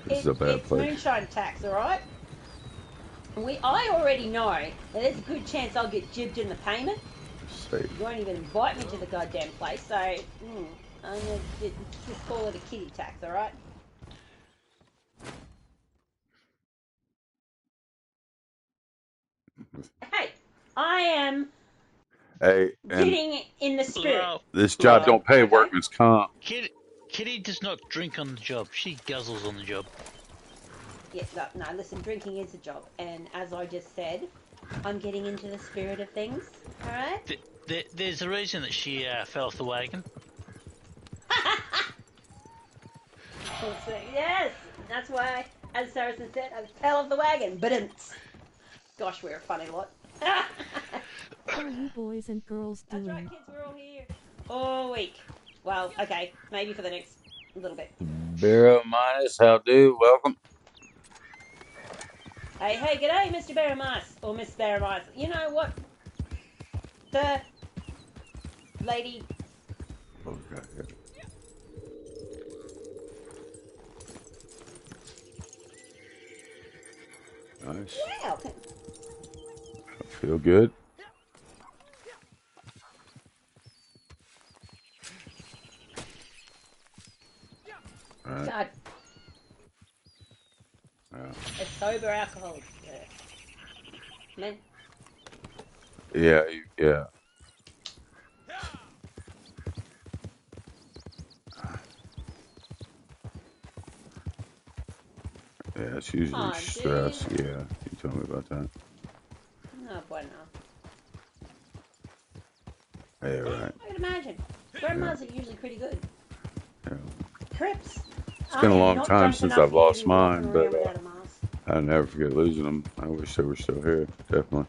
This is a bad it's place. moonshine tax, alright? I already know that there's a good chance I'll get jibbed in the payment. Safe. You won't even invite me to the goddamn place, so I'm gonna just call it a kitty tax, alright? Hey, I am getting in the spirit. This job don't pay workman's comp. Kitty does not drink on the job. She guzzles on the job. Yeah, no, listen, drinking is a job, and as I just said, I'm getting into the spirit of things. All right. There's a reason that she fell off the wagon. Yes, that's why, as Saracen said, I fell off the wagon. But gosh, we're a funny lot. How you boys and girls That's doing? right, kids. We're all here all week. Well, okay, maybe for the next little bit. Barrow Minus, how do? Welcome. Hey, g'day, Mr. Barramice or Miss Barramice. You know what? The lady. Okay. Nice. Wow. Feel good. All right. God, Yeah. a sober alcohol. Man. Yeah. Yeah. Yeah. It's usually Oh, stress. dude. Yeah. You told me about that. No bueno. Yeah. Right. I can imagine. Grandmas are usually pretty good. Yeah. Crips. It's I been a am long not time drunk since enough I've for you to lost be walking mine, but around without a mask. I'll never forget losing them. I wish they were still here. Definitely.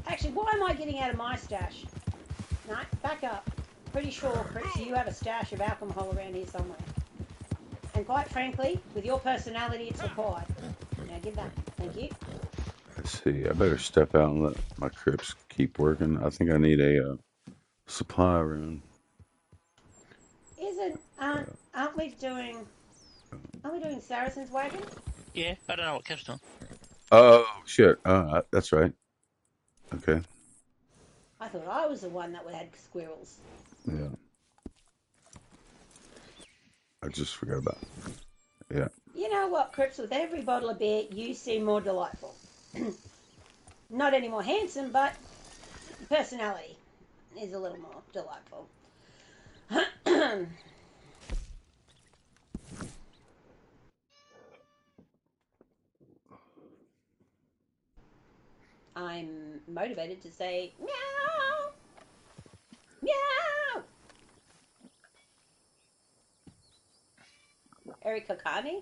Actually, why am I getting out of my stash? No, back up. Pretty sure, Crips, you have a stash of alcohol around here somewhere. And quite frankly, with your personality, it's required. Now give that. Thank you. Let's see. I better step out and let my Crips keep working. I think I need a supply run. Aren't we doing Saracen's wagon? Yeah, I don't know what Cap's doing. Oh shit! That's right. Okay. I thought I was the one that had squirrels. Yeah. I just forgot about it. Yeah. You know what, Crips, with every bottle of beer, you seem more delightful. Not any more handsome, but personality is a little more delightful. I'm motivated to say meow, meow. Erika Kane,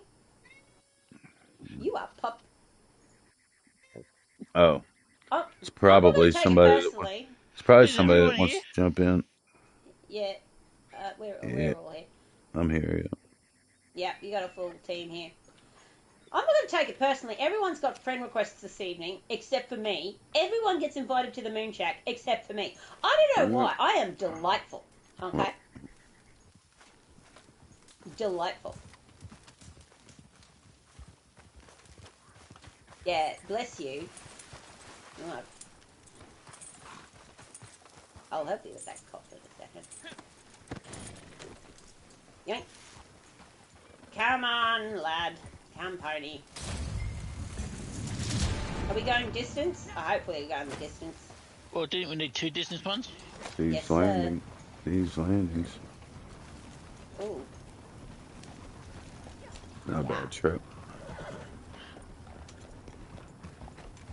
you are pup. Oh, Oh, it's I'm not going probably to take it somebody that wants. personally. It's probably Is somebody everyone that wants here? to jump in. Yeah, Yeah, we're all here. I'm here. Yeah. Yeah, you got a full team here. I'm not going to take it personally. Everyone's got friend requests this evening, except for me. Everyone gets invited to the Moon Shack, except for me. I don't know why. I am delightful. Okay? Delightful. Yeah, bless you. Oh. I'll help you with that cough in a second. Yoink. Come on, lad. Come, pony. Are we going distance? I hope we're going the distance. Well, didn't we need 2 distance ones? These Yes, landings. These landings. Ooh. Not a bad trip.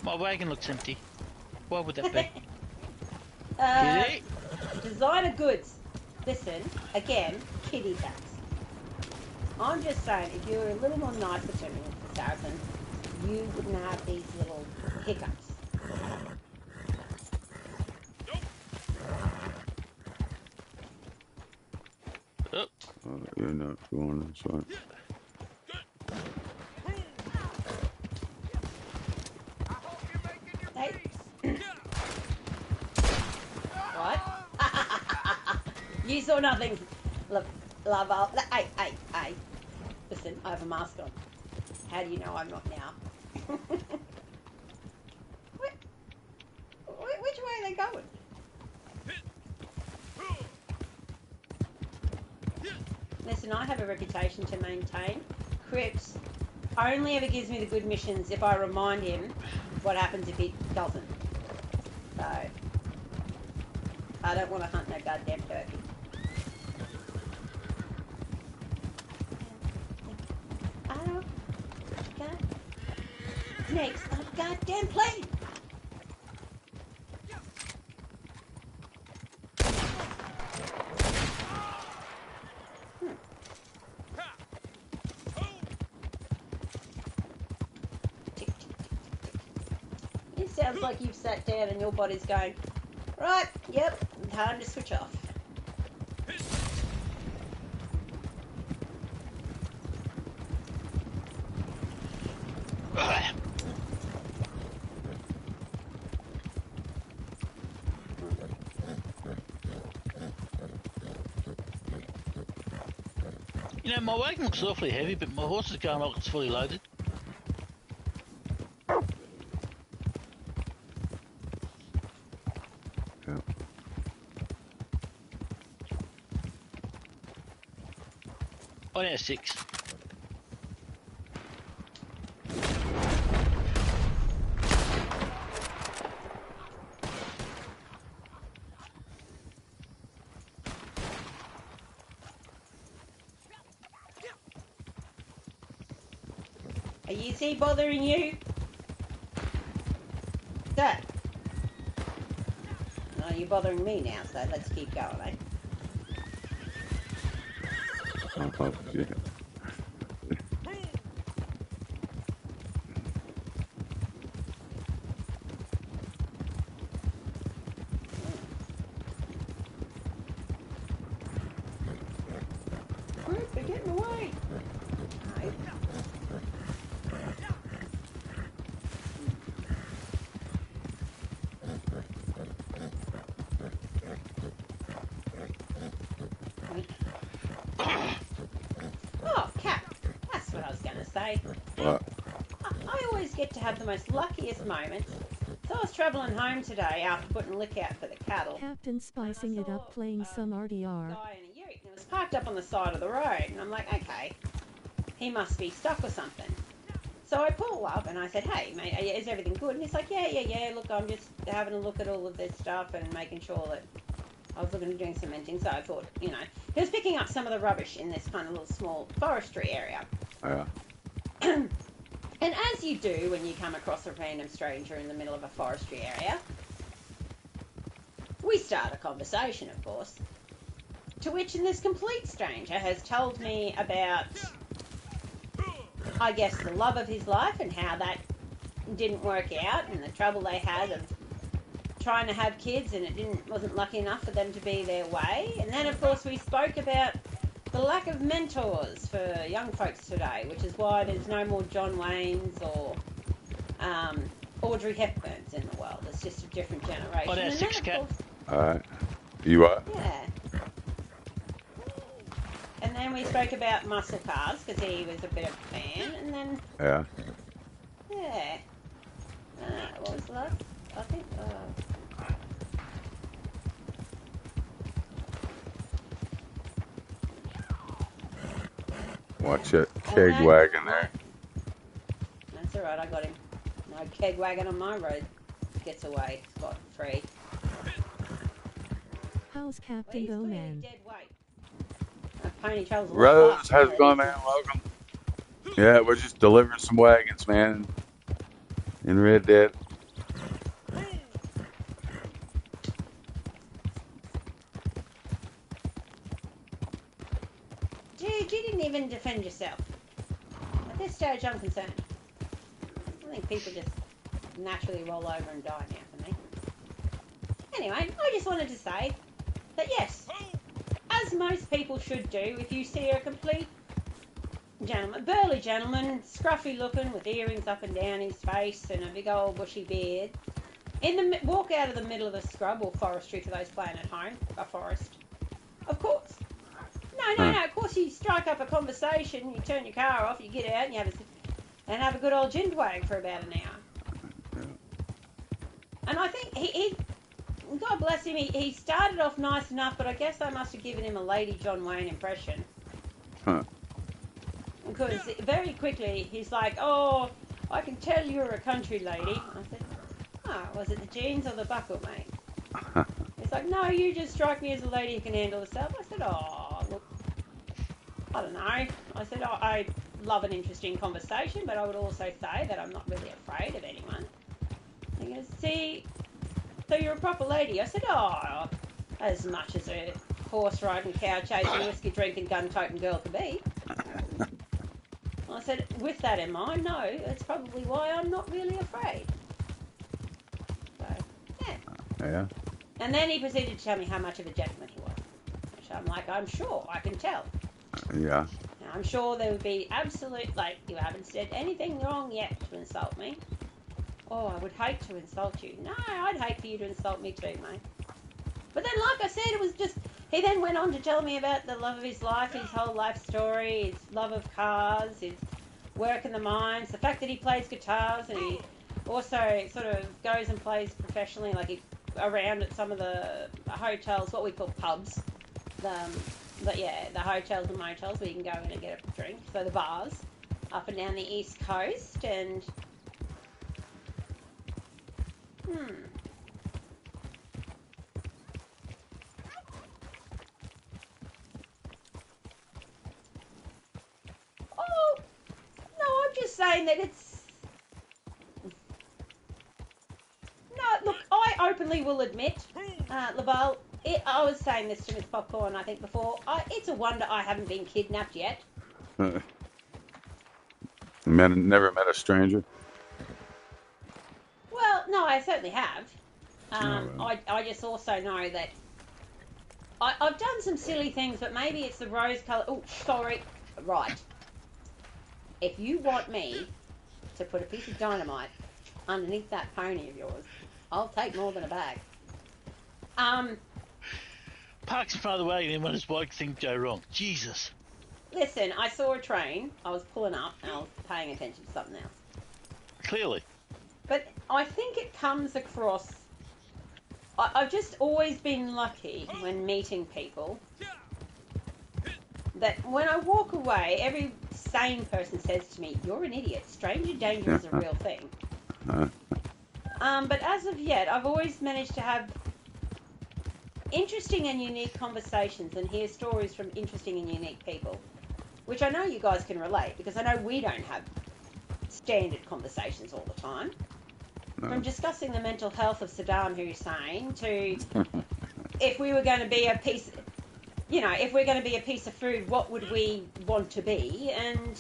My wagon looks empty. Why would that be? uh, Kitty? Designer goods. Listen, again, kitty cats. I'm just saying, if you were a little more nicer to me, Mr. Saracen, you wouldn't have these little hiccups. Oh, You're not going this way. Hey. What? You saw nothing. Look, love. Hey. Listen, I have a mask on. How do you know I'm not now? Which way are they going? Listen, I have a reputation to maintain. Cripps only ever gives me the good missions if I remind him what happens if he doesn't. So, I don't want to hunt no goddamn turkey. I don't got snakes on a goddamn plane. sounds like you've sat down and your body's going, right, yep, time to switch off. You know, my wagon looks awfully heavy, but my horse is going like it's fully loaded. Yeah. Oh, now 6. Are you see bothering you? That. No, you're bothering me now, so let's keep going, eh? Oh, shit. Quick, they're getting away. No. Oh, Cap, that's what I was going to say. What? I always get to have the most luckiest moments. So I was travelling home today after putting lick out for the cattle. Captain spicing it up playing some RDR. Guy in a ute, and it was parked up on the side of the road, and I'm like, okay, he must be stuck or something. So I pull up and I said, hey mate, is everything good? And he's like, yeah, look, I'm just having a look at all of this stuff and making sure that I was looking at doing cementing. So I thought, you know, he was picking up some of the rubbish in this kind of little small forestry area. Yeah. And as you do when you come across a random stranger in the middle of a forestry area, we start a conversation, of course. To which this complete stranger has told me about, I guess, the love of his life and how that didn't work out and the trouble they had of trying to have kids and it wasn't lucky enough for them to be their way. And then, of course, we spoke about the lack of mentors for young folks today, which is why there's no more John Waynes or Audrey Hepburns in the world. It's just a different generation. Oh, that's And then, 6, of Cat. course, Alright. You what? yeah. And then we spoke about muscle cars because he was a bit of a fan. And then, Yeah. yeah. What was the last? I think. Watch that keg wagon there. That's alright, I got him. No keg wagon on my road. Gets away scot free. How's Well, Captain he's clearly Bowman? dead weight. That pony travels a lot Rose, faster how's than it going, that. man? Welcome. Yeah, we're just delivering some wagons, man. In Red Dead. Dude, you didn't even defend yourself. At this stage, I'm concerned. I think people just naturally roll over and die now for me. Anyway, I just wanted to say that yes, as most people should do, if you see a complete gentleman, burly gentleman, scruffy looking with earrings up and down his face and a big old bushy beard, walk out of the middle of the scrub or forestry for those playing at home, a forest, of course. No, of course you strike up a conversation, you turn your car off, you get out and you have a good old gin wag for about an hour. And I think he God bless him, he started off nice enough, but I guess I must have given him a Lady John Wayne impression. Huh. Because very quickly he's like, oh, I can tell you're a country lady. I said, oh, was it the jeans or the buckle, mate? He's like, no, you just strike me as a lady who can handle herself. I said, oh, look, I don't know. I said, oh, I love an interesting conversation, but I would also say that I'm not really afraid of anyone. He goes, see, so you're a proper lady. I said, oh, as much as a horse riding, cow chasing, whiskey drinking, gun toting girl could be. I said, with that in mind, no, that's probably why I'm not really afraid. Yeah. And then he proceeded to tell me how much of a gentleman he was. Which I'm like, I'm sure, I can tell. Yeah. Now, I'm sure there would be absolute, like, you haven't said anything wrong yet to insult me. Oh, I would hate to insult you. No, I'd hate for you to insult me too, mate. But then, like I said, it was just... He then went on to tell me about the love of his life, his whole life story, his love of cars, his work in the mines, the fact that he plays guitars, and he also sort of goes and plays professionally, like around at some of the hotels, what we call pubs. But yeah, the hotels and motels where you can go in and get a drink. So the bars up and down the East Coast, and... Oh, no, I'm just saying that it's... No, look, I openly will admit, Laval, I was saying this to Miss Popcorn, I think, before. It's a wonder I haven't been kidnapped yet. Never met a stranger. Well, no, I certainly have. Right. I just also know that I've done some silly things, but maybe it's the rose colour. Oh, sorry. Right. If you want me to put a piece of dynamite underneath that pony of yours, I'll take more than a bag. Parks in front of the wagon, then when his bike things go wrong. Jesus. Listen, I saw a train. I was pulling up and I was paying attention to something else. Clearly. But I think it comes across... I've just always been lucky when meeting people that when I walk away, every sane person says to me, "You're an idiot. Stranger danger is a real thing." But as of yet, I've always managed to have interesting and unique conversations and hear stories from interesting and unique people, which I know you guys can relate, because I know we don't have standard conversations all the time. No. From discussing the mental health of Saddam Hussein to if we were going to be a piece, if we're going to be a piece of food, what would we want to be? And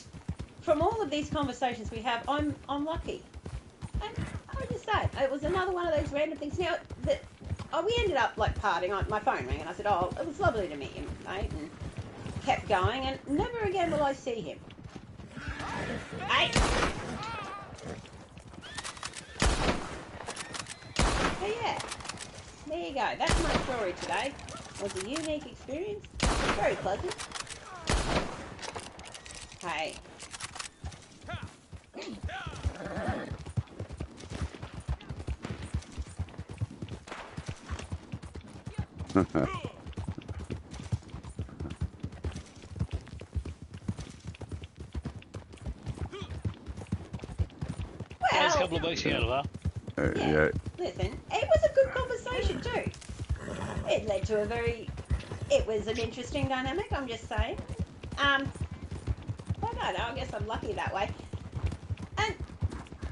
from all of these conversations we have, I'm lucky. And I just say, it was another one of those random things. Now, we ended up like partying. My phone rang and I said, "Oh, it was lovely to meet you, mate," and kept going, and never again will I see him. Hey! So yeah, there you go. That's my story today. It was a unique experience. Very pleasant. Hey. That was a couple of weeks ago, Laval. Yeah. Listen, it was a good conversation too. It led to it was an interesting dynamic, I'm just saying. I don't know, I guess I'm lucky that way. And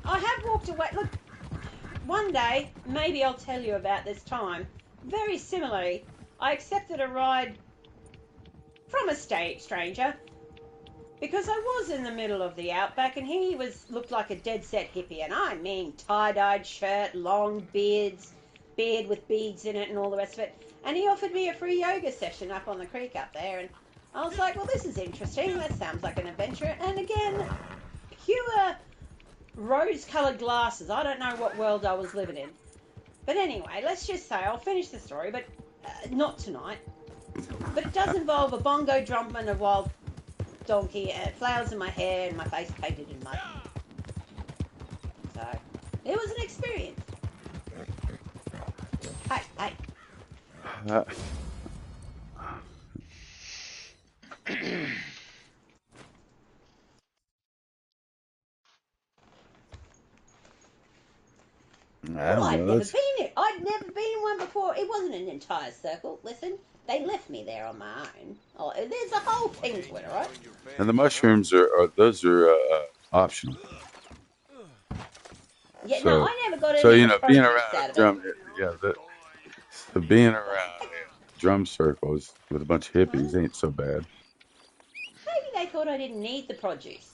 I have walked away. Look, one day, maybe I'll tell you about this time. Very similarly, I accepted a ride from a stranger because I was in the middle of the outback and he looked like a dead set hippie, and I mean tie-dyed shirt, long beard with beads in it and all the rest of it. And he offered me a free yoga session up on the creek up there, and I was like, well, this is interesting. That sounds like an adventure. And again, pure rose-coloured glasses. I don't know what world I was living in. But anyway, let's just say, I'll finish the story, but not tonight. But it does involve a bongo drum and a wild donkey, flowers in my hair, and my face painted in mud. So, it was an experience. Hey. I'd never been in one before. It wasn't an entire circle. Listen, they left me there on my own. Oh, there's a whole thing to it, all right? And the mushrooms are optional. Yeah, so, no, I never got any being around a drum, being around drum circles with a bunch of hippies ain't so bad. Maybe they thought I didn't need the produce.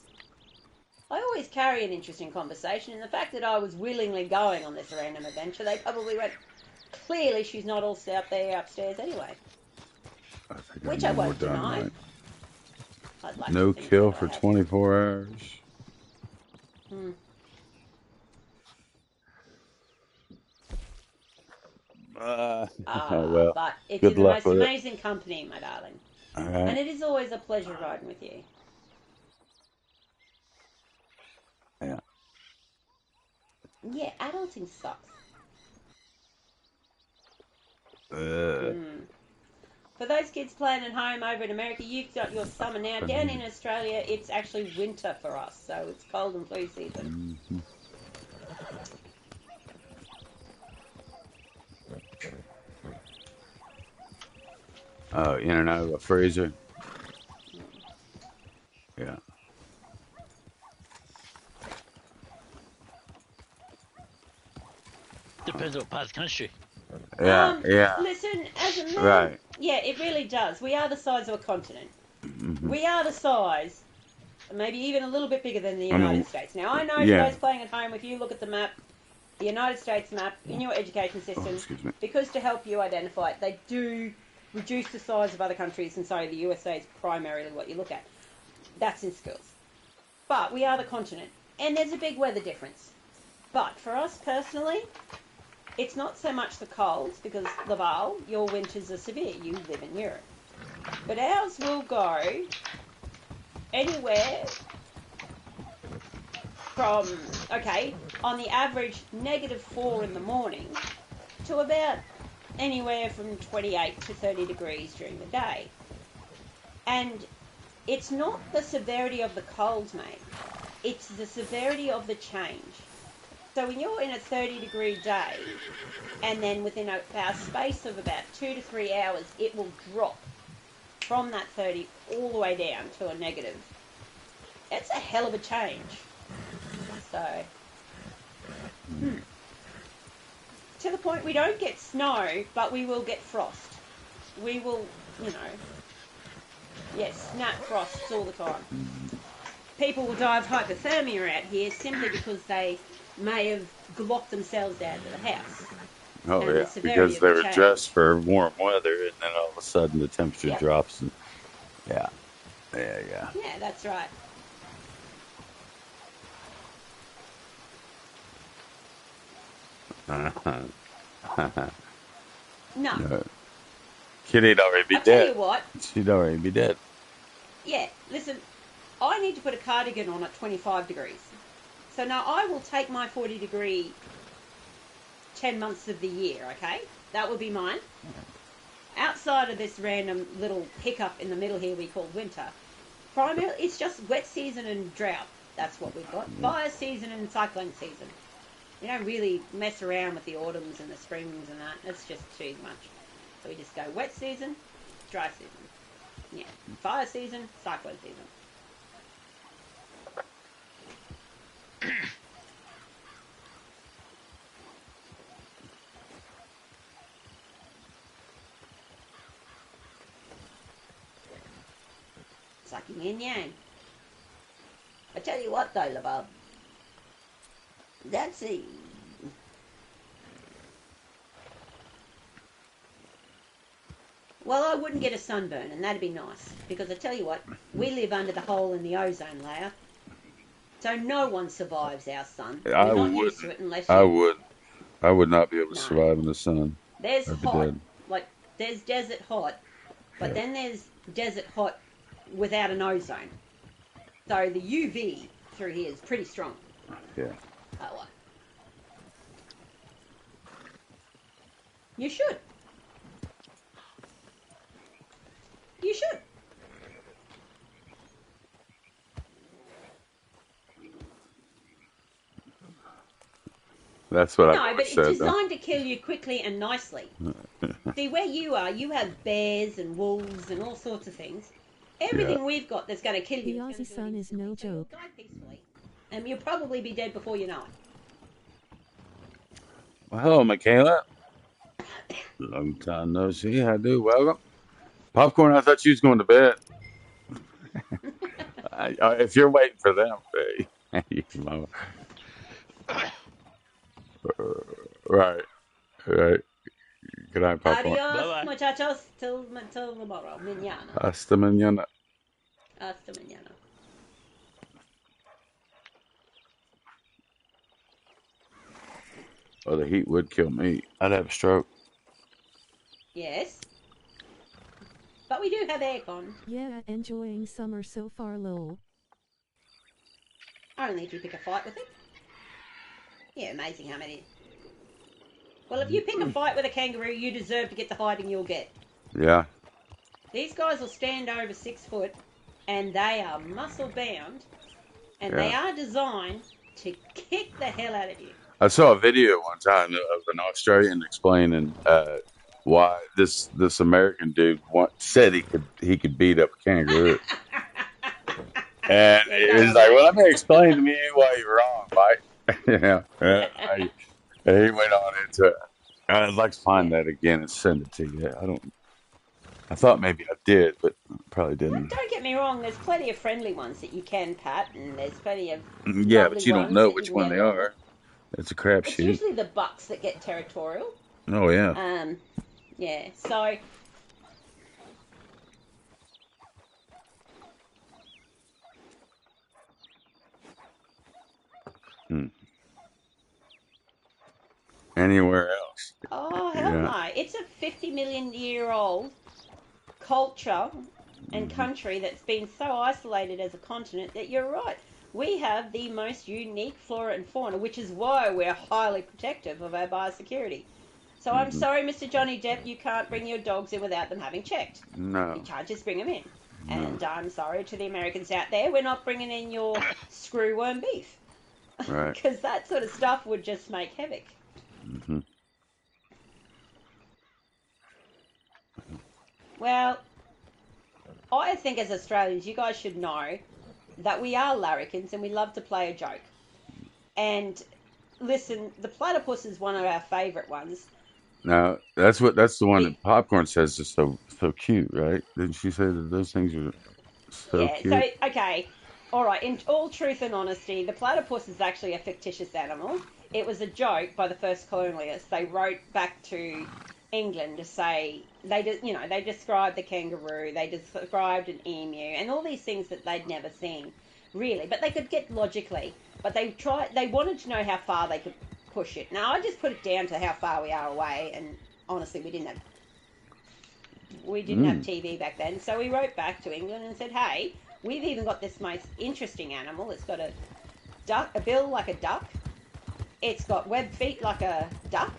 I always carry an interesting conversation, and the fact that I was willingly going on this random adventure, they probably went, clearly she's not all out there upstairs anyway. I think Which I I need more won't deny. dynamite. I'd like No to think kill that for I have. 24 hours. Oh well. But it's Good in the luck most with it. amazing company, my darling. All And right. it is always a pleasure riding with you. Yeah. Yeah, adulting sucks. For those kids playing at home over in America, you've got your summer now. Down in Australia, it's actually winter for us, so it's cold and flu season. Mm-hmm. Oh, in and out of a freezer. Yeah. Depends on what part of the country. Yeah. Yeah. Listen, as a man, Right. yeah, it really does. We are the size of a continent. Mm-hmm. We are the size, maybe even a little bit bigger than the I mean, United States. Now, I know for yeah. those playing at home, if you look at the map, the United States map in your education Oh, system, excuse me. because to help you identify it, they do reduce the size of other countries, and so the USA is primarily what you look at. That's in schools. But we are the continent, and there's a big weather difference. But for us personally, it's not so much the colds, because Laval, your winters are severe. You live in Europe. But ours will go anywhere from, okay, on the average, -4 in the morning to about anywhere from 28 to 30 degrees during the day. And it's not the severity of the cold, mate. It's the severity of the change. So when you're in a 30-degree day, and then within a space of about 2 to 3 hours, it will drop from that 30 all the way down to a negative. It's a hell of a change. So, to the point we don't get snow, but we will get frost. We will, snap frosts all the time. People will die of hypothermia out here simply because they may have locked themselves out of the house. Oh, and the yeah. severity Because of they the were change. dressed for warm weather, and then all of a sudden the temperature Yep. drops. And yeah. Yeah. Yeah, that's right. No. No. Kitty'd already be I'll tell dead. you what. She'd already be dead. Yeah, listen, I need to put a cardigan on at 25 degrees. So now I will take my 40-degree 10 months of the year, okay? That will be mine. Outside of this random little hiccup in the middle here we call winter, primarily it's just wet season and drought. That's what we've got. Fire season and cyclone season. We don't really mess around with the autumns and the springs and that. It's just too much. So we just go wet season, dry season. Yeah, fire season, cyclone season. Sucking in yang. I tell you what though, Laval. That's a... Well, I wouldn't get a sunburn, and that'd be nice. Because I tell you what, we live under the hole in the ozone layer. So no one survives our sun. I You're not wouldn't. used to it unless you... I would. I would not be able to No. survive in the sun. There's I'd be hot. dead. Like, there's desert hot. But Yeah. then there's desert hot without an ozone. So the UV through here is pretty strong. Yeah. Oh, what? You should. You should. That's what I No, but it's said. designed to kill you quickly and nicely. See, where you are, you have bears and wolves and all sorts of things. Everything we've got that's going to kill you The Aussie sun is no so you'll joke. die peacefully. And you'll probably be dead before you know it. Well, hello, Michaela. Long time no see. How do? Welcome. Popcorn, I thought you was going to bed. If you're waiting for them, hey, right. Good night, Popcorn. Adios, Bye-bye. muchachos. Till tomorrow. Mañana. Hasta mañana. Hasta mañana. Oh, the heat would kill me. I'd have a stroke. Yes. But we do have aircon. Yeah, enjoying summer so far, lol. Only if you pick a fight with it. Yeah, amazing how many. Well, if you pick a fight with a kangaroo, you deserve to get the hiding you'll get. Yeah. These guys will stand over 6 foot, and they are muscle bound, and they are designed to kick the hell out of you. I saw a video one time of an Australian explaining why this American dude said he could beat up a kangaroo. And Yeah, he's like, "Well, let me explain to me why you're wrong, Mike." He went on into it. I'd like to find that again and send it to you. I thought maybe I did, but probably didn't. Don't get me wrong, there's plenty of friendly ones that you can pat, and there's plenty of Yeah, lovely but you don't ones know that which you can one get they along with. are. It's a It's crapshoot. usually the bucks that get territorial. Oh yeah. Yeah, so Anywhere else? oh hell Yeah. no. It's a 50 million-year-old culture and Mhm. country that's been so isolated as a continent that you're right. We have the most unique flora and fauna, which is why we're highly protective of our biosecurity. So I'm Mhm. sorry, Mr. Johnny Depp, you can't bring your dogs in without them having checked. You No. can't just bring them in. No. And I'm sorry to the Americans out there, we're not bringing in your screwworm beef. Right. Because that sort of stuff would just make havoc. Hmm. Well, I think as Australians, you guys should know that we are larrikins and we love to play a joke. And listen, the platypus is one of our favourite ones. Now that's the one Be- that Popcorn says is so cute, right? Didn't she say that those things are so yeah, so, cute? okay. All right, in all truth and honesty, the platypus is actually a fictitious animal. It was a joke by the first colonialists. They wrote back to England to say they described the kangaroo, they described an emu, and all these things that they'd never seen, really. But they could get logically. But they wanted to know how far they could push it. Now I just put it down to how far we are away, and honestly, we didn't have TV back then. So we wrote back to England and said, hey, we've even got this most interesting animal. It's got a bill like a duck. It's got webbed feet like a duck,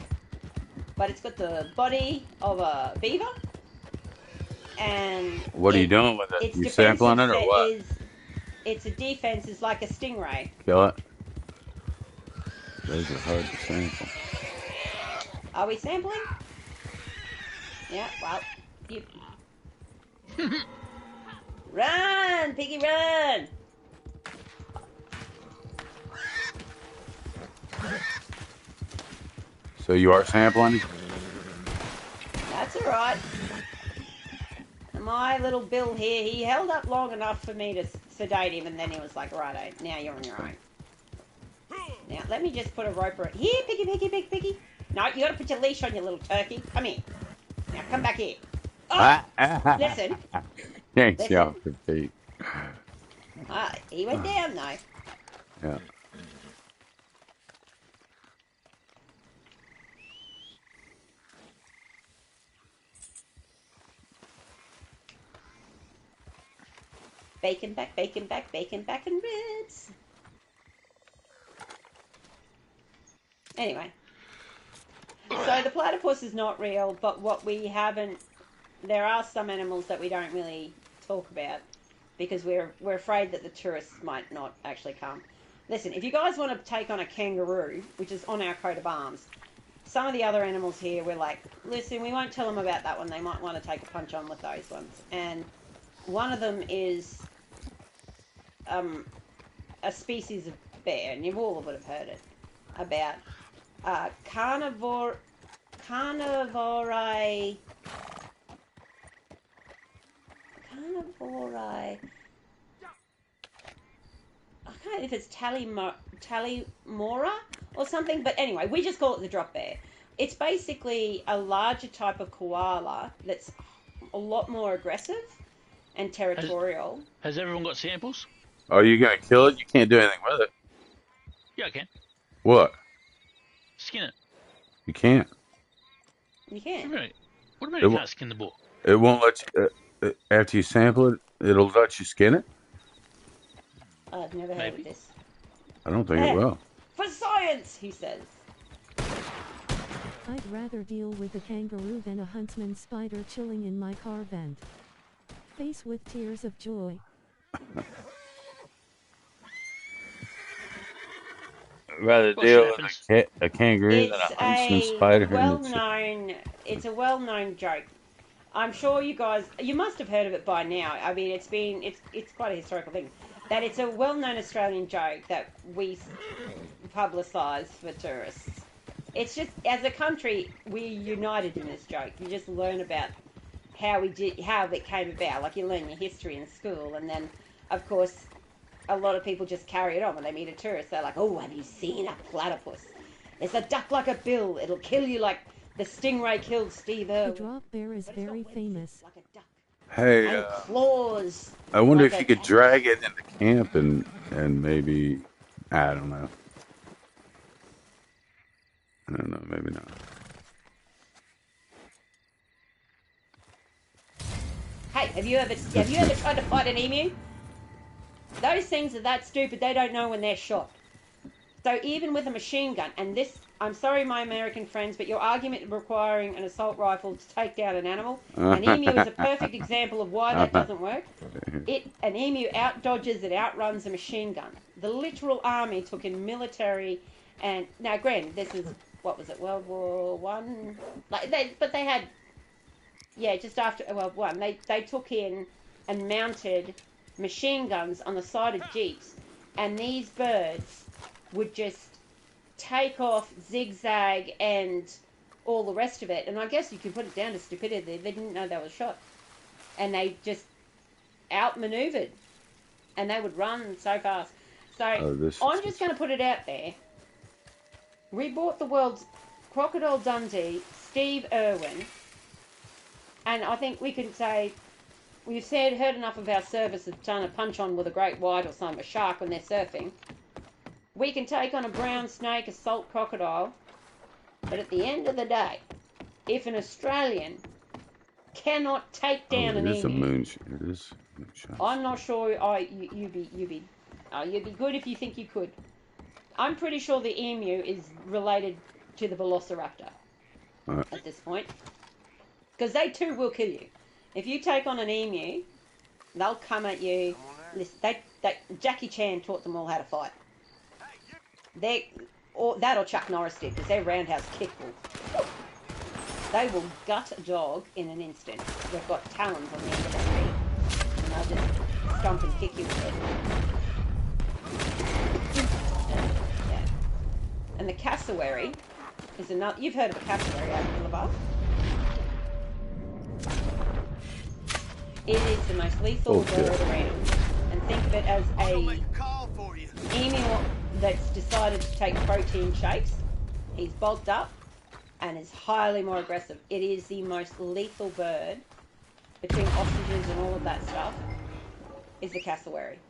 but it's got the body of a beaver. And What are you doing with it? its You sampling defensive it or set what? its defense is like a stingray. Kill it. Those are hard to sample. Are we sampling? Yeah, well, you... Run, piggy, run! So you are sampling? That's all right. My little Bill here, he held up long enough for me to sedate him, and then he was like, righto, now you're on your own. Now, let me just put a rope around... Here, piggy. No, you got to put your leash on, you little turkey. Come here. Now, come back here. Oh, listen. Yanks you off your feet. He went down, though. Yeah. Bacon back, and ribs. Anyway. So the platypus is not real, but what we haven't... There are some animals that we don't really talk about because we're afraid that the tourists might not actually come. Listen, if you guys want to take on a kangaroo, which is on our coat of arms, some of the other animals here, we're like, listen, we won't tell them about that one. They might want to take a punch on with those ones. And one of them is a species of bear, and you all would have heard it, about carnivore... Carnivore... I can't know if it's Talimora or something, but anyway, we just call it the drop bear. It's basically a larger type of koala that's a lot more aggressive and territorial. Has everyone got samples? Are you gonna kill it? You can't do anything with it. Yeah, I can. What? Skin it. You can't. You can. What do you mean It, you can't skin the boar? it won't let you. After you sample it, it'll let you skin it. I've never heard of this. I don't think it will. For science, he says. I'd rather deal with a kangaroo than a huntsman spider chilling in my car vent. Face with tears of joy. Rather deal with a kangaroo than a huntsman spider. It's a well-known joke. I'm sure you must have heard of it by now. I mean, it's quite a historical thing. That it's a well-known Australian joke that we publicise for tourists. It's just, as a country, we're united in this joke. You just learn about how it came about. Like, you learn your history in school, and then, of course, a lot of people just carry it on when they meet a tourist. They're like, oh, have you seen a platypus? It's a duck like a bill. It'll kill you like the stingray killed Steve Irwin. The drop bear is very famous. Like a duck. Hey, And claws. I wonder like if you a could cat. drag it into camp and maybe, I don't know. I don't know, maybe not. Hey, have you ever tried to fight an emu? Those things are that stupid, they don't know when they're shot. So even with a machine gun, and this, I'm sorry my American friends, but your argument requiring an assault rifle to take down an animal, an emu is a perfect example of why that doesn't work. An emu out-dodges and outruns a machine gun. The literal army took in military, and now granted, this is, what was it, World War One? But they had, just after World War One, they took in and mounted machine guns on the side of jeeps, and these birds would just take off, zigzag, and all the rest of it. And I guess you can put it down to stupidity. They didn't know they were shot, and they just outmaneuvered, and they would run so fast. So I'm just going to put it out there. We bought the world's Crocodile Dundee, Steve Irwin, and I think we can say we've heard enough of our surfers trying to punch on with a great white or a shark when they're surfing. We can take on a brown snake, a salt crocodile, but at the end of the day, if an Australian cannot take down an emu, It is moonshine. I'm not sure. You'd be good if you think you could. I'm pretty sure the emu is related to the velociraptor at this point, because they too will kill you. If you take on an emu, they'll come at you. Listen, Jackie Chan taught them all how to fight. Or Chuck Norris did, because their roundhouse kick they will gut a dog in an instant. They've got talons on the end of their feet, and they'll just stomp and kick you with it. Yeah. And the cassowary is another. You've heard of a cassowary, haven't you, LeVar? It is the most lethal bird around. And think of it as a emu that's decided to take protein shakes. He's bulked up and is highly more aggressive. It is the most lethal bird, between ostriches and all of that stuff, is the cassowary.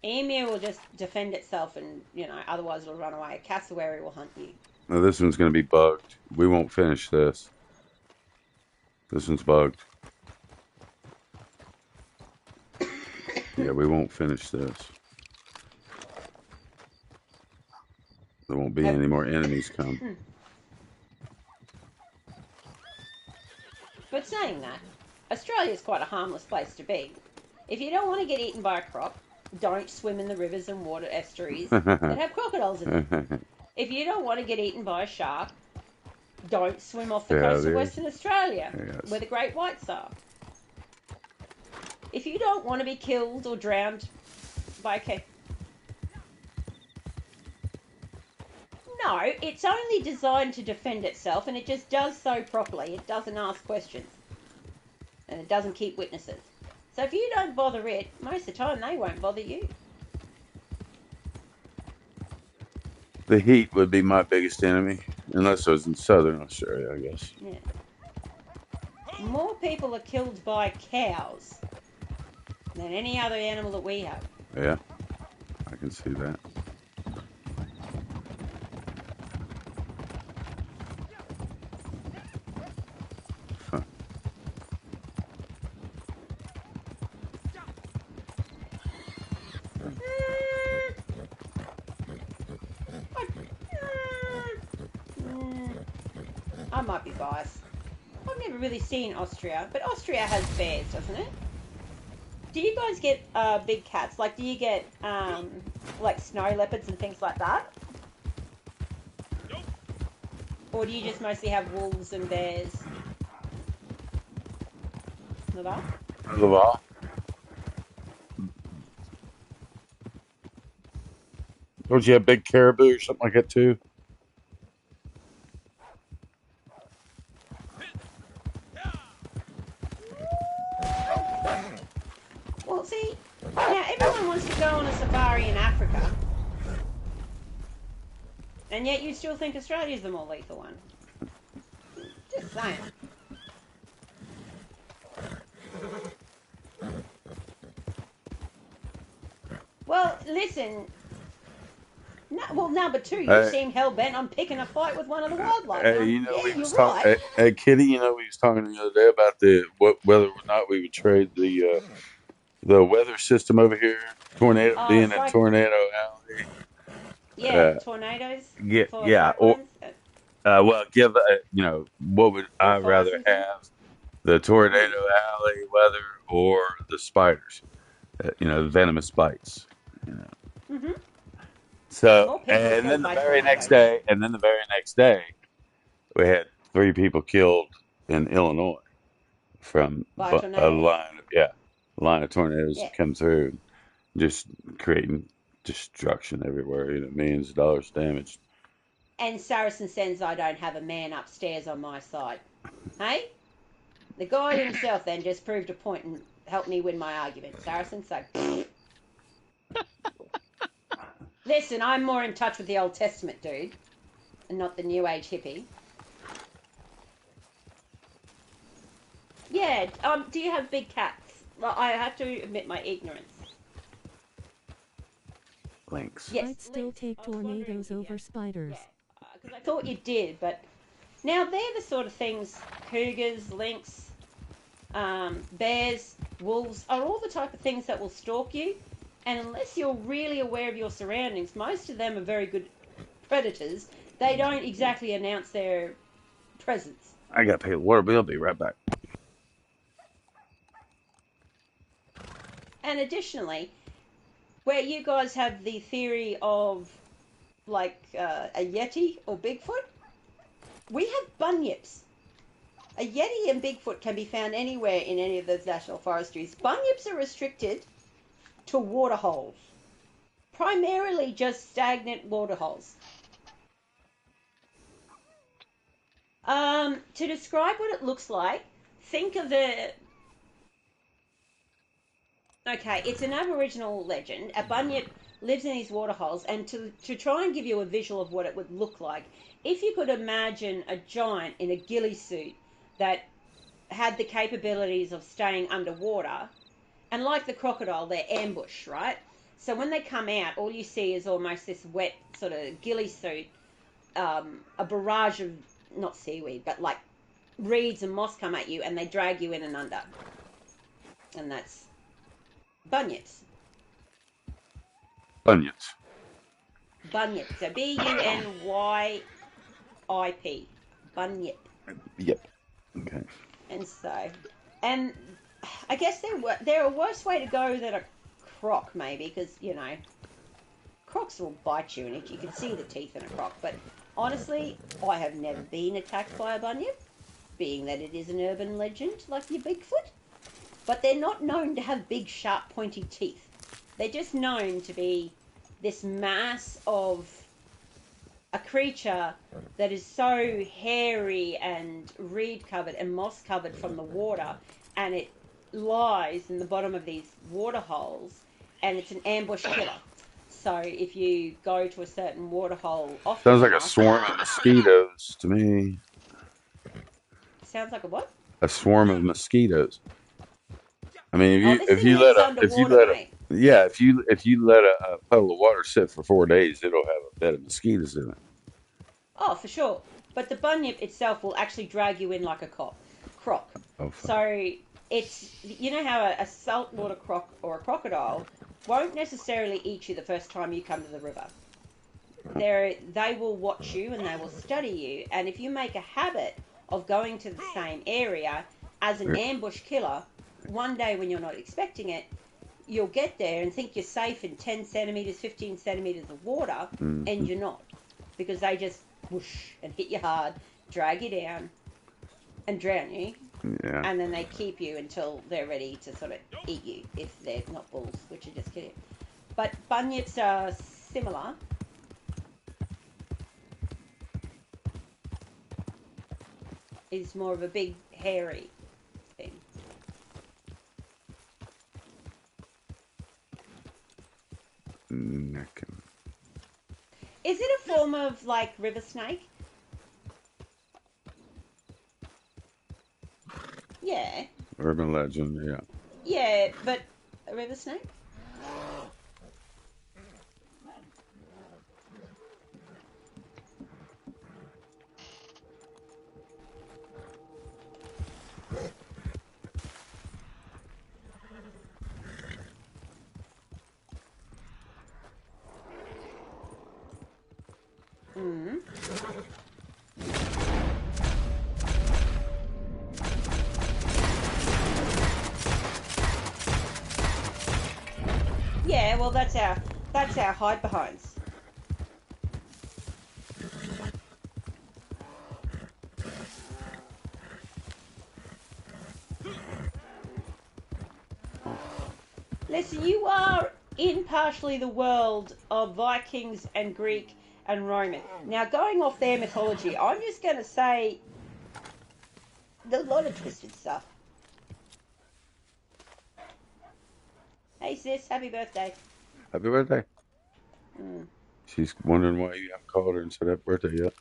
Emu will just defend itself and, otherwise it'll run away. A cassowary will hunt you. No, this one's going to be bugged. We won't finish this. This one's bugged. Yeah, we won't finish this. There won't be any more enemies come. But saying that, Australia's quite a harmless place to be. If you don't want to get eaten by a croc, don't swim in the rivers and water estuaries that have crocodiles in them. If you don't want to get eaten by a shark, don't swim off the coast of Western Australia, where the great whites are. If you don't want to be killed or drowned by a No, it's only designed to defend itself, and it just does so properly. It doesn't ask questions, and it doesn't keep witnesses. So if you don't bother it, most of the time they won't bother you. The heat would be my biggest enemy. Unless it was in southern Australia, I guess. Yeah. More people are killed by cows than any other animal that we have. Yeah, I can see that. Huh. I might be biased. I've never really seen Austria, but Austria has bears, doesn't it? Do you guys get big cats? Like, do you get like snow leopards and things like that? Or do you just mostly have wolves and bears? Laval? Laval? Don't you have big caribou or something like that too? Well, see, now everyone wants to go on a safari in Africa, and yet you still think Australia's the more lethal one. Just saying. Well, listen. No, well, number two, you Hey, seem hell bent on picking a fight with one of the wildlife. hey, And you know we yeah, was you're talking. right. Hey, Kitty, you know we was talking the other day about whether or not we would trade the weather system over here, tornado being a tornado alley. Yeah, Uh, tornadoes for yeah, or cyclones well, give what would or I fire rather season. have? The tornado alley weather or the spiders? The venomous bites. You know. Mm-hmm. So, More people are killed by tornadoes. and then the very next day, we had 3 people killed in Illinois from By a tornadoes. line of tornadoes Yeah. that come through, just creating destruction everywhere. Millions of dollars damage. And Saracen says I don't have a man upstairs on my side. Hey? The guy himself then just proved a point and helped me win my argument. Saracen, so... Listen, I'm more in touch with the Old Testament, dude, and not the New Age hippie. Yeah, do you have big cats? Well, I have to admit my ignorance. Lynx. Yes, I'd still lynx. take I was wondering tornadoes if you over had. spiders. Yeah, because I thought you did, but now they're the sort of things, cougars, lynx, bears, wolves, are all the type of things that will stalk you, and unless you're really aware of your surroundings, most of them are very good predators. They don't exactly announce their presence. I got to pay the water bill. Be right back. And additionally, where you guys have the theory of like a Yeti or Bigfoot, we have bunyips. A Yeti and Bigfoot can be found anywhere in any of those national forestries. Bunyips are restricted to waterholes, primarily just stagnant waterholes. To describe what it looks like, think of the... Okay, it's an Aboriginal legend. A bunyip lives in these waterholes, and to try and give you a visual of what it would look like, if you could imagine a giant in a ghillie suit that had the capabilities of staying underwater, and like the crocodile, they're ambushed, right? So when they come out, all you see is almost this wet sort of ghillie suit, a barrage of, not seaweed, but like reeds and moss come at you, and they drag you in and under. And that's bunyips. Bunions. Bunyip. So Bunyip. Bunyip. Yep. Okay. And so, and I guess they're a worse way to go than a croc, maybe, because, crocs will bite you, and you can see the teeth in a croc. But honestly, I have never been attacked by a bunyip, being that it is an urban legend like your Bigfoot. But they're not known to have big, sharp, pointy teeth. They're just known to be this mass of a creature that is so hairy and reed covered and moss covered from the water, and it lies in the bottom of these water holes, and it's an ambush killer. So if you go to a certain waterhole often Sounds like a enough, swarm of mosquitoes to me. sounds like a what? A swarm of mosquitoes. I mean, Oh, this thing lives if you underwater, let a mate. yeah, if you let a puddle of water sit for 4 days, it'll have a bed of mosquitoes in it. Oh, for sure. But the bunyip itself will actually drag you in like a croc. Oh, fuck. So it's, you know how a saltwater croc or a crocodile won't necessarily eat you the first time you come to the river. They will watch you and they will study you. And if you make a habit of going to the same area as an ambush killer, one day when you're not expecting it, you'll get there and think you're safe in 10 centimetres, 15 centimetres of water, and you're not. Because they just whoosh and hit you hard, drag you down, and drown you. Yeah. And then they keep you until they're ready to sort of eat you, if they're not bulls, which are just kidding. But bunyips are similar. It's more of a big, hairy thing. Necking. Is it a form of, like, river snake? Yeah. Urban legend, yeah. Yeah, but a river snake? Yeah, well, that's our hide behinds. Listen, you are in partially the world of Vikings and Greek and Roman. Now, going off their mythology, I'm just going to say there's a lot of twisted stuff. Hey, sis, happy birthday. Happy birthday. She's wondering why you haven't called her and said happy birthday yet.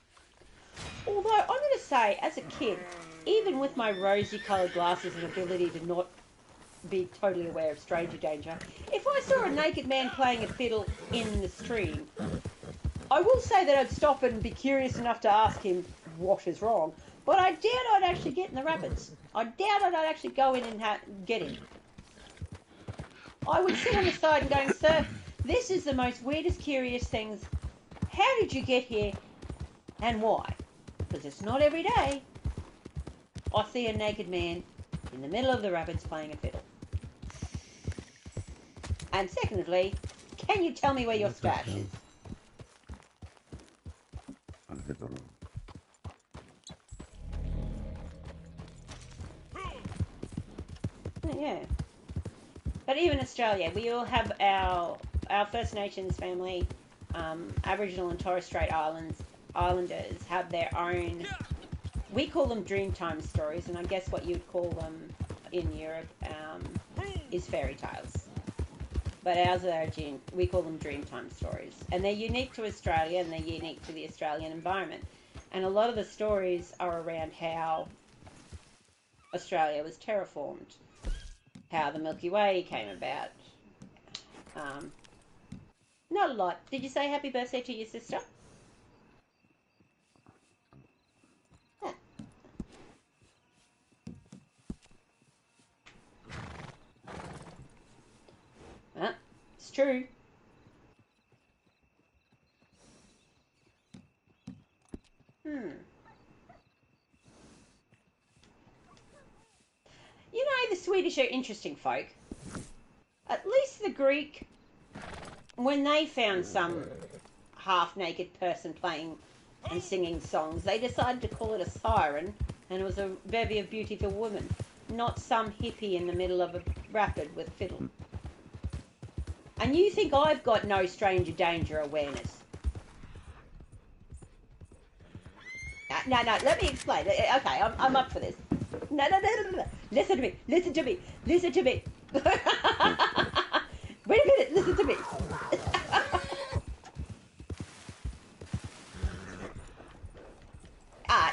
Although, I'm going to say, as a kid, even with my rosy-coloured glasses and ability to not be totally aware of stranger danger, if I saw a naked man playing a fiddle in the stream, I will say that I'd stop and be curious enough to ask him what is wrong, but I doubt I'd actually get in the rapids. I doubt I'd actually go in and get him. I would sit on the side and going, sir, this is the most weirdest, curious things. How did you get here and why? Because it's not every day I see a naked man in the middle of the rapids playing a fiddle. And secondly, can you tell me where your stash is? Yeah. But even Australia, we all have our First Nations family, Aboriginal and Torres Strait Islanders have their own, we call them Dreamtime stories, and I guess what you'd call them in Europe is fairy tales. But ours are, we call them Dreamtime stories. And they're unique to Australia, and they're unique to the Australian environment. And a lot of the stories are around how Australia was terraformed, how the Milky Way came about. Not a lot. Did you say happy birthday to your sister? It's true. You know, the Swedish are interesting folk. At least the Greek, when they found some half-naked person playing and singing songs, they decided to call it a siren, and it was a bevy of beautiful women, not some hippie in the middle of a rapid with fiddle. And you think I've got no stranger danger awareness? No, let me explain. Okay, I'm up for this. No. Listen to me. Wait a minute, listen to me.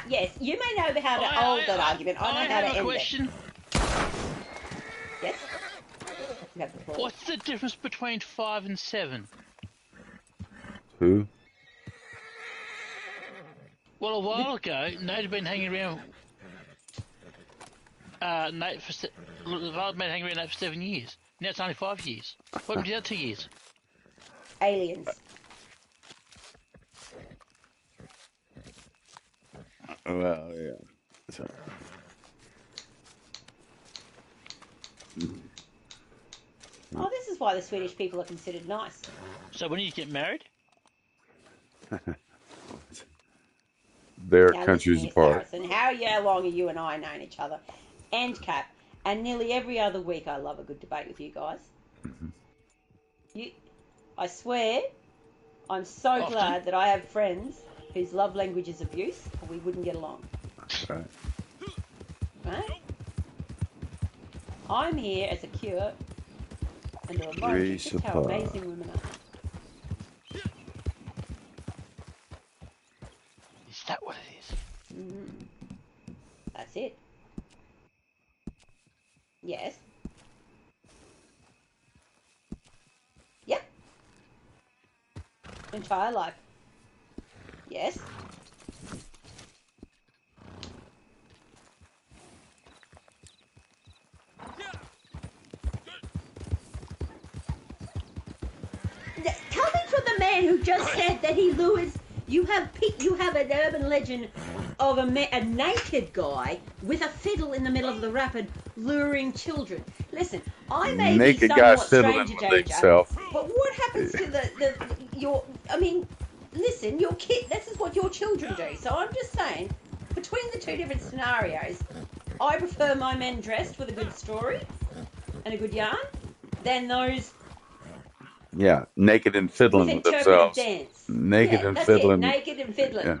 Yes, you may know how to hold that argument. I know how to have a end question. it. Yes? You have the floor. What's the difference between 5 and 7? Who? Well, a while ago, Nate had been hanging around. Nate had been hanging around Nate for 7 years. Now it's only 5 years. What happened to the other 2 years? Aliens. Well, yeah. So, Oh, this is why the Swedish people are considered nice. So when you get married? they're Now countries listen here, apart. Saracen. How long have you and I known each other? And Cap. And nearly every other week I love a good debate with you guys. I swear, I'm so Often. glad that I have friends whose love language is abuse, or we wouldn't get along. Right. Right? I'm here as a cure and to remind you just how Resupply. amazing women are. Is that what it is? That's it. Yes. Yep. Entire life. Yes. Coming from the man who just said that he lures, you have an urban legend of a naked guy with a fiddle in the middle of the rapid luring children. Listen, I may Naked be guy somewhat fiddling stranger with danger, himself. but what happens to listen, your kid, this is what your children do. So I'm just saying, between the two different scenarios, I prefer my men dressed with a good story and a good yarn than those Yeah, naked and fiddling with interpretive themselves. dance. Naked and that's fiddling. it. Naked and fiddling. Yeah.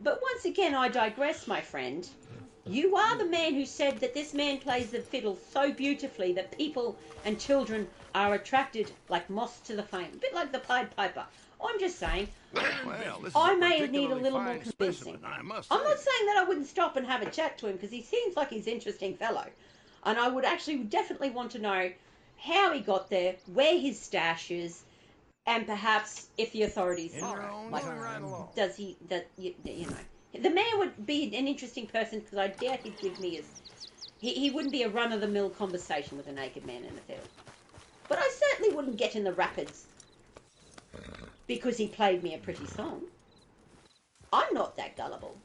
But once again, I digress, my friend. You are the man who said that this man plays the fiddle so beautifully that people and children are attracted like moths to the flame. A bit like the Pied Piper. I'm just saying, Well, this is I a may need a particularly little more fine convincing. specimen, I must I'm say. not saying that I wouldn't stop and have a chat to him because he seems like he's an interesting fellow. And I would actually definitely want to know how he got there, where his stash is, and perhaps if the authorities does he that you know the man would be an interesting person because I doubt he'd give me he wouldn't be a run-of-the-mill conversation with a naked man in the field, but I certainly wouldn't get in the rapids because he played me a pretty song. I'm not that gullible.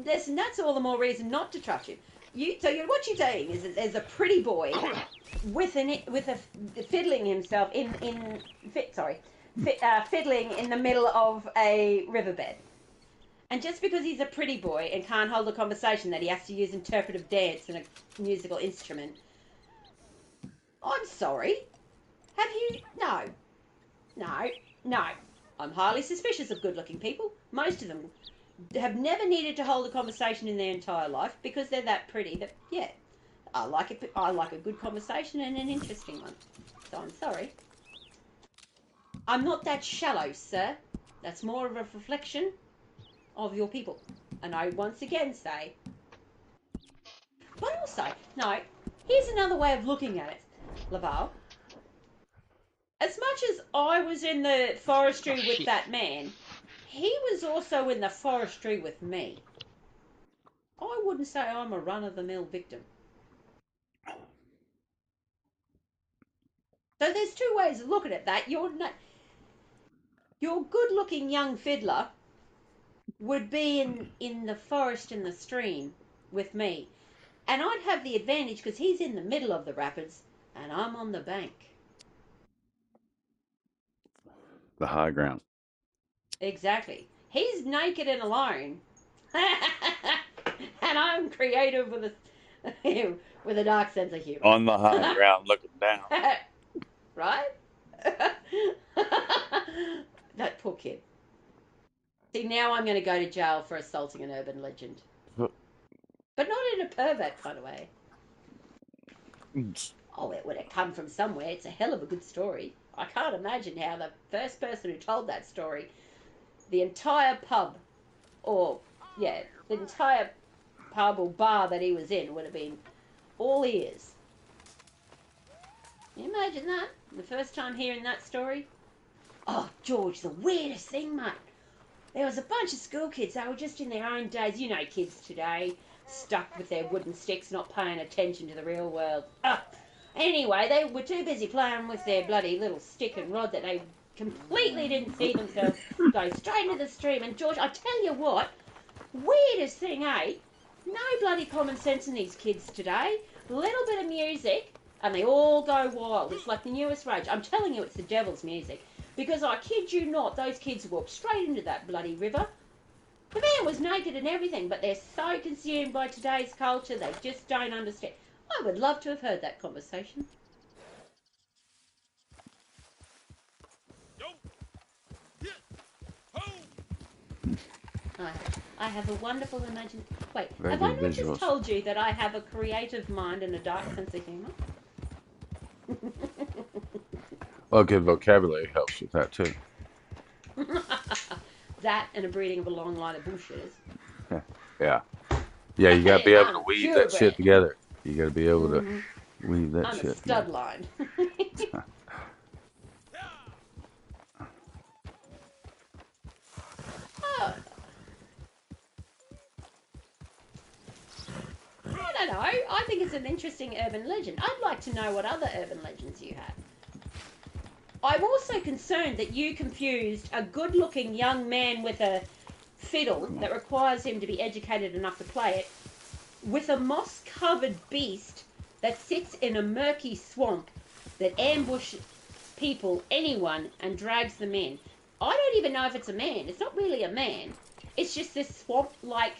That's all the more reason not to trust you. What you're doing is that there's a pretty boy fiddling himself fiddling in the middle of a riverbed. And just because he's a pretty boy and can't hold a conversation, that he has to use interpretive dance and a musical instrument. I'm sorry. Have you? No. I'm highly suspicious of good-looking people. Most of them have never needed to hold a conversation in their entire life because they're that pretty that, yeah, I like it. I like a good conversation and an interesting one. So I'm sorry. I'm not that shallow, sir. That's more of a reflection of your people. And I once again say, but also, no, here's another way of looking at it, Laval. As much as I was in the forestry with that man, he was also in the forestry with me. I wouldn't say I'm a run-of-the-mill victim. So there's two ways of looking at that. Your good-looking young fiddler would be in the forest in the stream with me. And I'd have the advantage because he's in the middle of the rapids and I'm on the bank. The high ground. Exactly. He's naked and alone. And I'm creative with a dark sense of humor. On the high ground looking down. Right? That poor kid. See, now I'm going to go to jail for assaulting an urban legend. But not in a pervert kind of way. Oh, it would have come from somewhere. It's a hell of a good story. I can't imagine how the first person who told that story, the entire pub, or, yeah, the entire pub or bar that he was in would have been all ears. Can you imagine that? The first time hearing that story? Oh, George, the weirdest thing, mate. There was a bunch of school kids. They were just in their own days. You know kids today, stuck with their wooden sticks, not paying attention to the real world. Anyway, they were too busy playing with their bloody little stick and rod that they completely didn't see themselves going straight into the stream. And George, I tell you what, weirdest thing, eh? No bloody common sense in these kids today. A little bit of music, and they all go wild. It's like the newest rage. I'm telling you, it's the devil's music. Because I kid you not, those kids walked straight into that bloody river. The man was naked and everything, but they're so consumed by today's culture, they just don't understand. I would love to have heard that conversation. I have a wonderful imagination. Wait, Very have I good not visuals. just told you that I have a creative mind and a dark sense of humour? Well, good vocabulary helps with that too. That and a breeding of a long line of bullshitters. Yeah. Yeah, you gotta be able to weave that shit together. You gotta be able to weave that I'm shit a stud together. line. Oh. I don't know. I think it's an interesting urban legend. I'd like to know what other urban legends you have. I'm also concerned that you confused a good-looking young man with a fiddle that requires him to be educated enough to play it with a moss-covered beast that sits in a murky swamp that ambushes people, anyone, and drags them in. I don't even know if it's a man. It's not really a man. It's just this swamp-like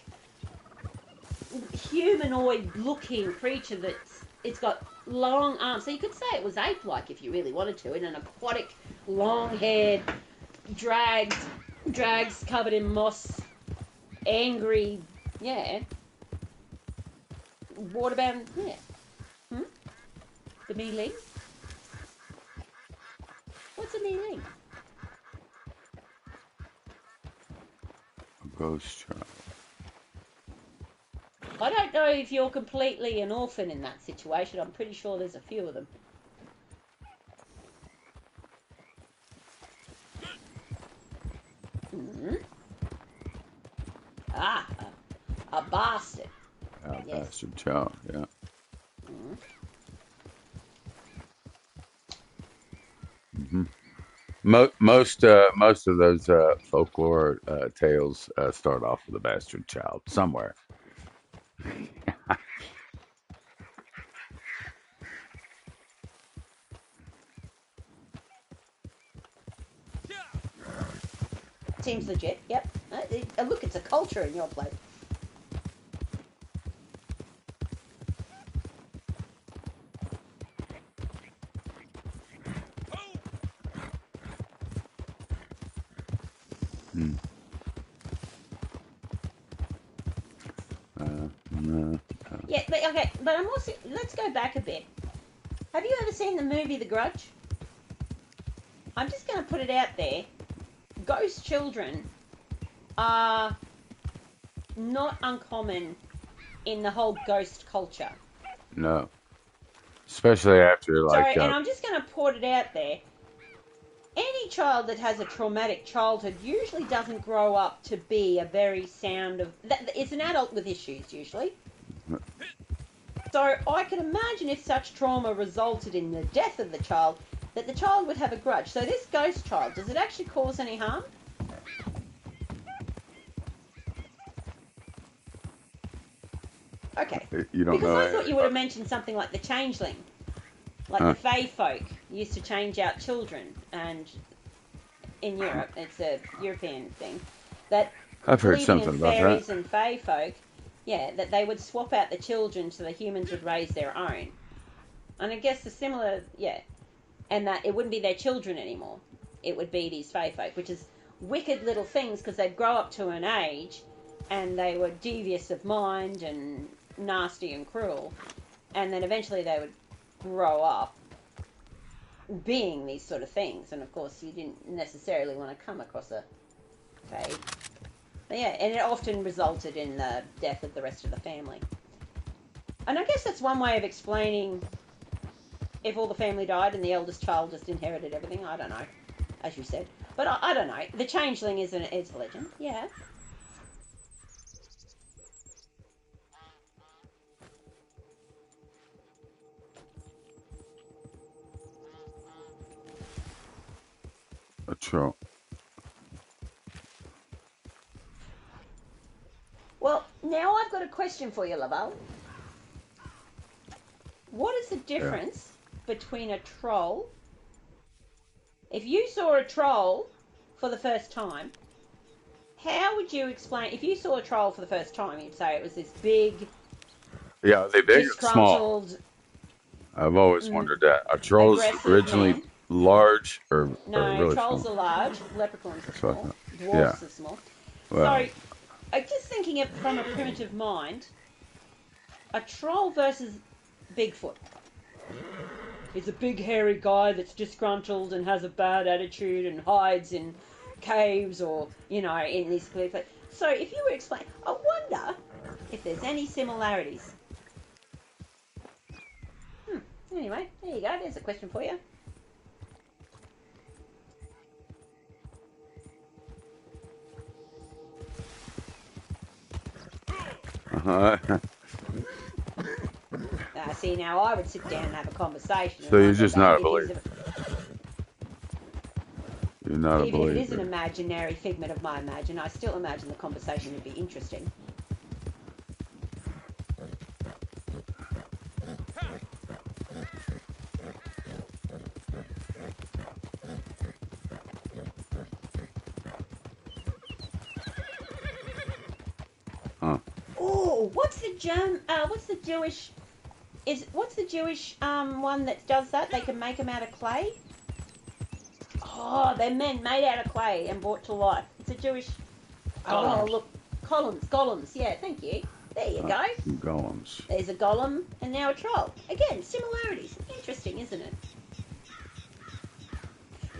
humanoid-looking creature it's got long arms. So you could say it was ape-like if you really wanted to, in an aquatic, long-haired, drags covered in moss, angry, waterbound, The me-ling? What's a me-ling? A ghost child. I don't know if you're completely an orphan in that situation. I'm pretty sure there's a few of them. A bastard. Yes. Bastard child, yeah. Most of those folklore tales start off with a bastard child somewhere. Seems legit, yep. Look, it's a culture in your place. Yeah, but I'm also, let's go back a bit. Have you ever seen the movie The Grudge? I'm just going to put it out there. Ghost children are not uncommon in the whole ghost culture. No. Especially after, like... So, and I'm just going to put it out there. Any child that has a traumatic childhood usually doesn't grow up to be a very sound of... It's an adult with issues, usually. So I can imagine if such trauma resulted in the death of the child, that the child would have a grudge. So this ghost child, does it actually cause any harm? Okay. You don't know. Because I thought you would have mentioned something like the changeling. Like the Fae folk used to change out children, and in Europe, it's a European thing, that I've heard something about that. Fairies and Fae folk, that they would swap out the children so the humans would raise their own. And I guess the similar, and that it wouldn't be their children anymore. It would be these fae folk, which is wicked little things because they'd grow up to an age and they were devious of mind and nasty and cruel, and then eventually they would grow up being these sort of things, and of course you didn't necessarily want to come across a fae. But yeah, and it often resulted in the death of the rest of the family. And I guess that's one way of explaining if all the family died and the eldest child just inherited everything. I don't know, as you said. But I don't know. The changeling is a legend, yeah. A troll. Well, now I've got a question for you, Laval. What is the difference between a troll? If you saw a troll for the first time, how would you explain? If you saw a troll for the first time, you'd say it was this big, Yeah, are they big or small? disgruntled, I've always wondered that. Are trolls aggressive originally man. large or No, really trolls small? are large, leprechauns are That's what I small, thought. dwarfs Yeah. are small. Well, So, I'm just thinking of from a primitive mind, a troll versus Bigfoot. He's a big hairy guy that's disgruntled and has a bad attitude and hides in caves or, you know, in these cliffs. So if you were explaining, I wonder if there's any similarities. Anyway, there you go. There's a question for you. See, now I would sit down and have a conversation. So you're just not a believer. believer. You're not a Even believer. if it is an imaginary figment of my imagination, I still imagine the conversation would be interesting. Huh. Oh, what's the Jewish? What's the Jewish one that does that? They can make them out of clay. Oh, they're men made out of clay and brought to life. It's a Jewish. Golems. Oh, look, golems. Yeah, thank you. There you go. Golems. There's a golem and now a troll. Again, similarities. Interesting, isn't it?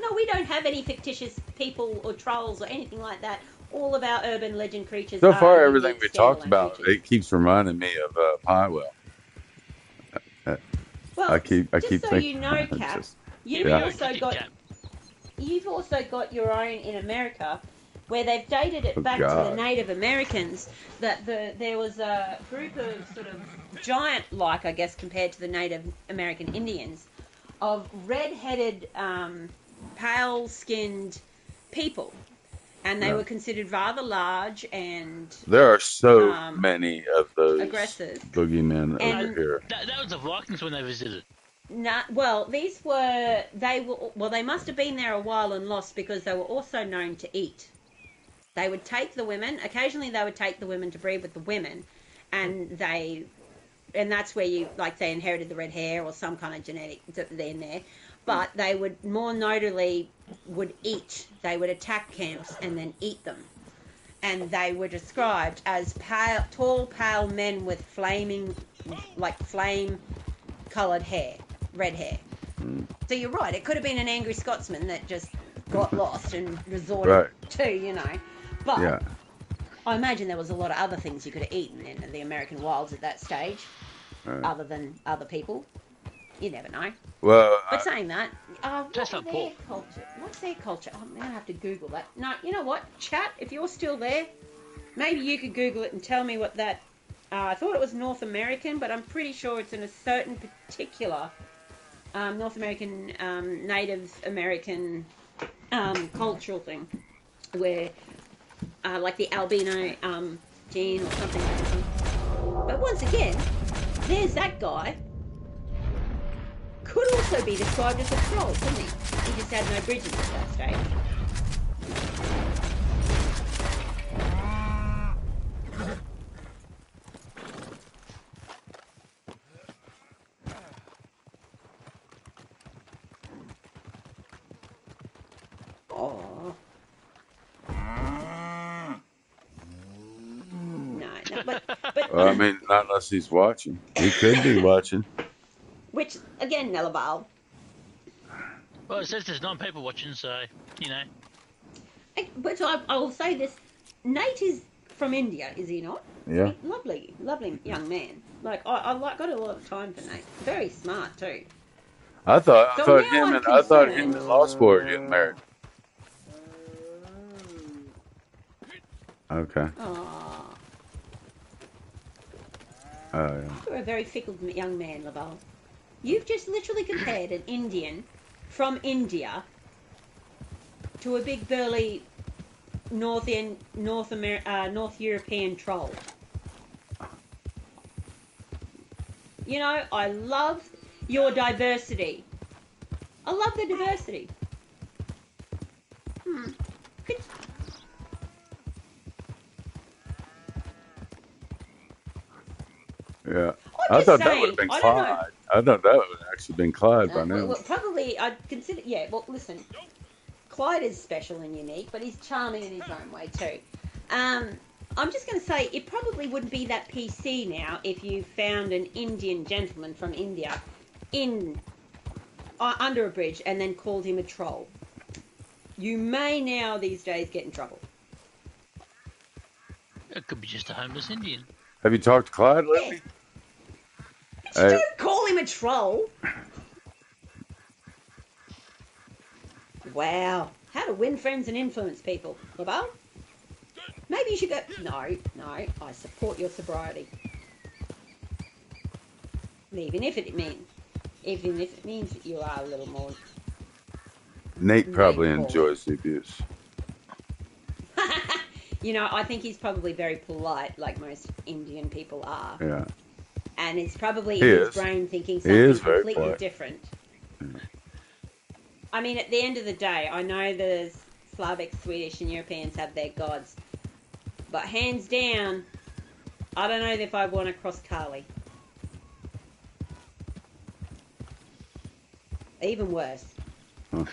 No, we don't have any fictitious people or trolls or anything like that. All of our urban legend creatures. So are far, everything unique we talked standalone about, creatures. it keeps reminding me of Pinewell. Well, I keep so thinking. you know, it's Cap, just- you've Yeah. also got your own in America, where they've dated it back to the God. Native Americans. That there was a group of sort of giant-like, I guess, compared to the Native American Indians, of red-headed, pale-skinned people, and they Yeah. were considered rather large and There are so many of those aggressive. boogeymen And- over here. That was the Vikings when they visited. They must have been there a while and lost because they were also known to eat. They would take the women, occasionally they would take the women to breed with the women, and that's where they inherited the red hair or some kind of genetic in there. But they would more notably eat. They would attack camps and then eat them. And they were described as tall, pale men with flame-coloured hair, red hair. So you're right, it could have been an angry Scotsman that just got lost and resorted to, But Yeah. I imagine there was a lot of other things you could have eaten in the American wilds at that stage, other than other people. You never know. Well, But saying that, That's what's not their pork. culture? What's their culture? I'm going to have to Google that. No, you know what? Chat, if you're still there, maybe you could Google it and tell me what that... I thought it was North American, but I'm pretty sure it's in a certain particular North American, Native American cultural thing, where, like the albino gene or something like that. But once again, there's that guy. Could also be described as a troll, couldn't he? He just had no bridges at that stage. Well, I mean, not unless he's watching. He could be watching. Which, again, Nelaval. Well, it says there's 9 people watching, so, you know. But I will say this. Nate is from India, is he not? Yeah. Lovely young man. Like, I got a lot of time for Nate. Very smart, too. I thought So now him I'm and concerned. Law School were getting married. Okay. Aww. Oh yeah. You're a very fickle young man, Laval. You've just literally compared an Indian from India to a big burly North European troll. You know, I love your diversity. I love the diversity. Could... Yeah. I'm I just thought that saying, would have been I don't know. Clyde. I thought that would have actually been Clyde by now. Well, probably, I'd consider, yeah, well, listen, Clyde is special and unique, but he's charming in his own way too. I'm just going to say, it probably wouldn't be that PC now if you found an Indian gentleman from India under a bridge and then called him a troll. You may now, these days, get in trouble. It could be just a homeless Indian. Have you talked to Clyde lately? But you don't call him a troll. Wow. How to win friends and influence people. Laval? Maybe you should go... No, I support your sobriety. Even if it means that you are a little more... Nate probably enjoys the abuse. You know, I think he's probably very polite, like most Indian people are. Yeah. And he's probably in his brain thinking something completely different. Yeah. I mean, at the end of the day, I know the Slavic, Swedish and Europeans have their gods. But hands down, I don't know if I want to cross Kali. Even worse. Huh.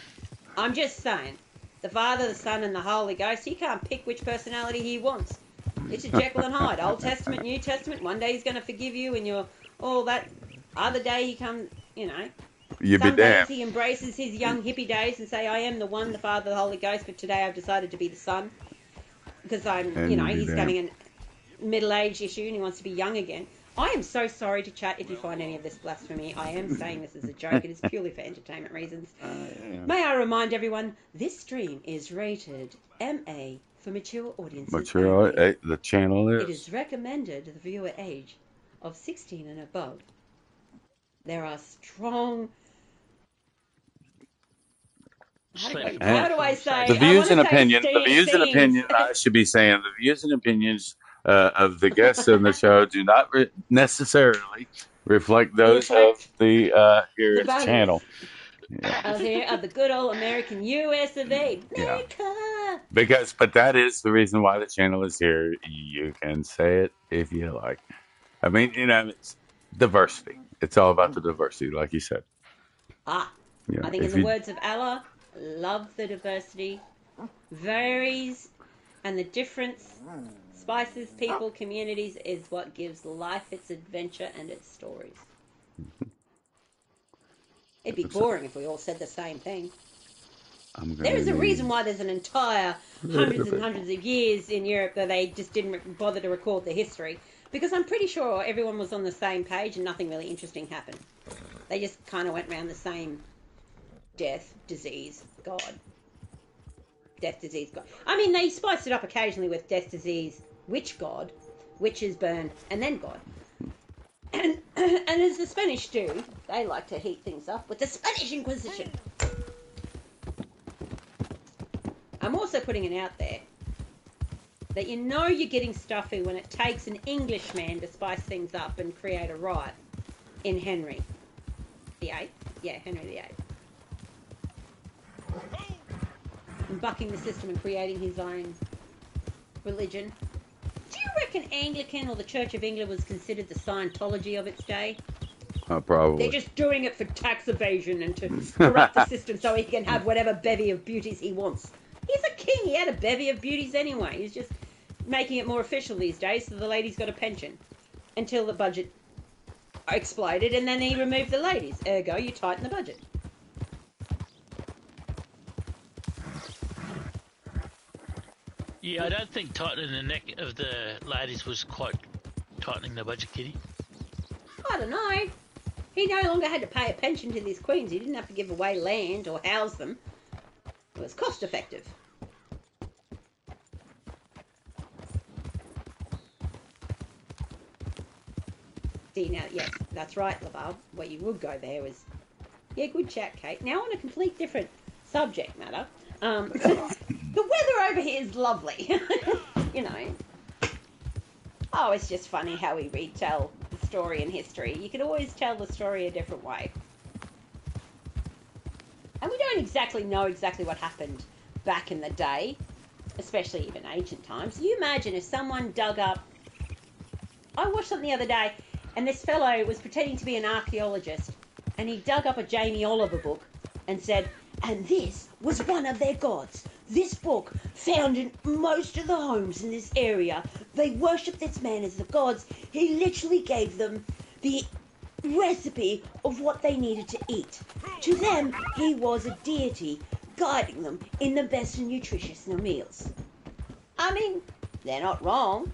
I'm just saying, the Father, the Son and the Holy Ghost, he can't pick which personality he wants. It's a Jekyll and Hyde. Old Testament, New Testament. One day he's going to forgive you and you're all that. Other day he comes, you know. Some days he embraces his young hippie days and say, I am the one, the Father, the Holy Ghost, but today I've decided to be the Son. Because he's having a middle-age issue and he wants to be young again. I am so sorry to chat if you find any of this blasphemy. I am saying this as a joke. It is purely for entertainment reasons. May I remind everyone, this stream is rated MA for mature audiences. The channel is. It is recommended the viewer age of 16 and above. There are strong... How do I say? The views and opinions. I should be saying the views and opinions of the guests on the show do not necessarily reflect those of the channel. Yeah. Of the good old American US of A. America. Yeah. But that is the reason why the channel is here. You can say it if you like. I mean, it's diversity. It's all about the diversity, like you said. I think in the words of Allah, love the diversity, varies, and the difference, spices, people, communities, is what gives life its adventure and its stories. It'd be boring if we all said the same thing. There is a reason why there's an entire hundreds and hundreds of years in Europe that they just didn't bother to record the history. Because I'm pretty sure everyone was on the same page and nothing really interesting happened. They just kind of went around the same death, disease, God. Death, disease, God. I mean, they spiced it up occasionally with death, disease, witch God, witches burned, and then God. And as the Spanish do, they like to heat things up with the Spanish Inquisition. I'm also putting it out there that you're getting stuffy when it takes an Englishman to spice things up and create a riot in Henry VIII. Yeah, Henry VIII. And bucking the system and creating his own religion. Do you reckon Anglican or the Church of England was considered the Scientology of its day? Probably. They're just doing it for tax evasion and to corrupt the system so he can have whatever bevy of beauties he wants. He's a king. He had a bevy of beauties anyway. He's just making it more official these days so the lady's got a pension. until the budget exploded, and then he removed the ladies. Ergo, you tighten the budget. Yeah, I don't think tightening the neck of the ladies was quite tightening the budget, Kitty. I don't know. He no longer had to pay a pension to these queens. He didn't have to give away land or house them. It was cost effective. See, now, yes, that's right, Laval. Where you would go there was... Yeah, good chat, Kate. Now on a complete different subject matter. The weather over here is lovely. You know. Oh, it's just funny how we retell the story in history. You can always tell the story a different way. And we don't exactly know exactly what happened back in the day, especially even ancient times. You imagine if someone dug up... I watched something the other day, and this fellow was pretending to be an archaeologist, and he dug up a Jamie Oliver book and said, and this was one of their gods. This book, found in most of the homes in this area, they worshipped this man as the gods. He literally gave them the recipe of what they needed to eat. To them, he was a deity, guiding them in the best and nutritious meals. I mean, they're not wrong.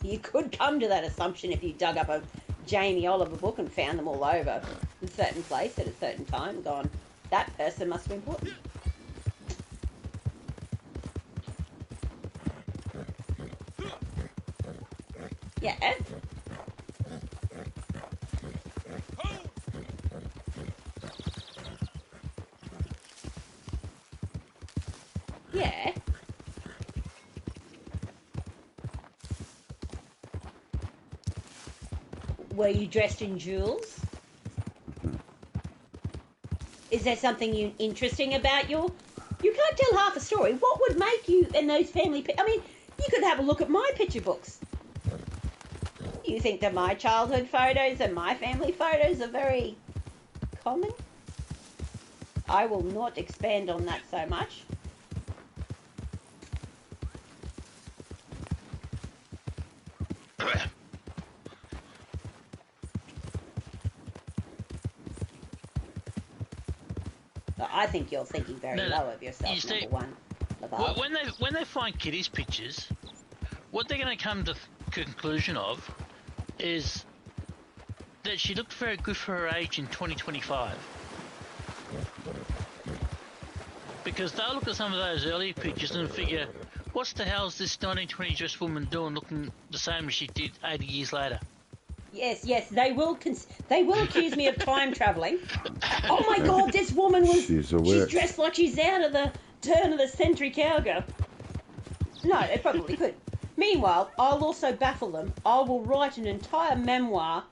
You could come to that assumption if you dug up a Jamie Oliver book and found them all over a certain place at a certain time and gone, that person must be important. Yeah. Yeah. Were you dressed in jewels? Is there something interesting about your... You can't tell half a story. What would make you in those family... I mean, you could have a look at my picture books. You think that my childhood photos and my family photos are very common? I will not expand on that so much. I think you're thinking very low of yourself, number one. When they find Kitty's pictures, what they're going to come to the conclusion of is that she looked very good for her age in 2025. Because they'll look at some of those earlier pictures and figure, what's the hell is this 1920 dressed woman doing looking the same as she did 80 years later? Yes, they will accuse me of time travelling. Oh my God, this woman she's dressed like she's out of the turn of the century cowgirl. No, it probably could. Meanwhile, I'll also baffle them. I will write an entire memoir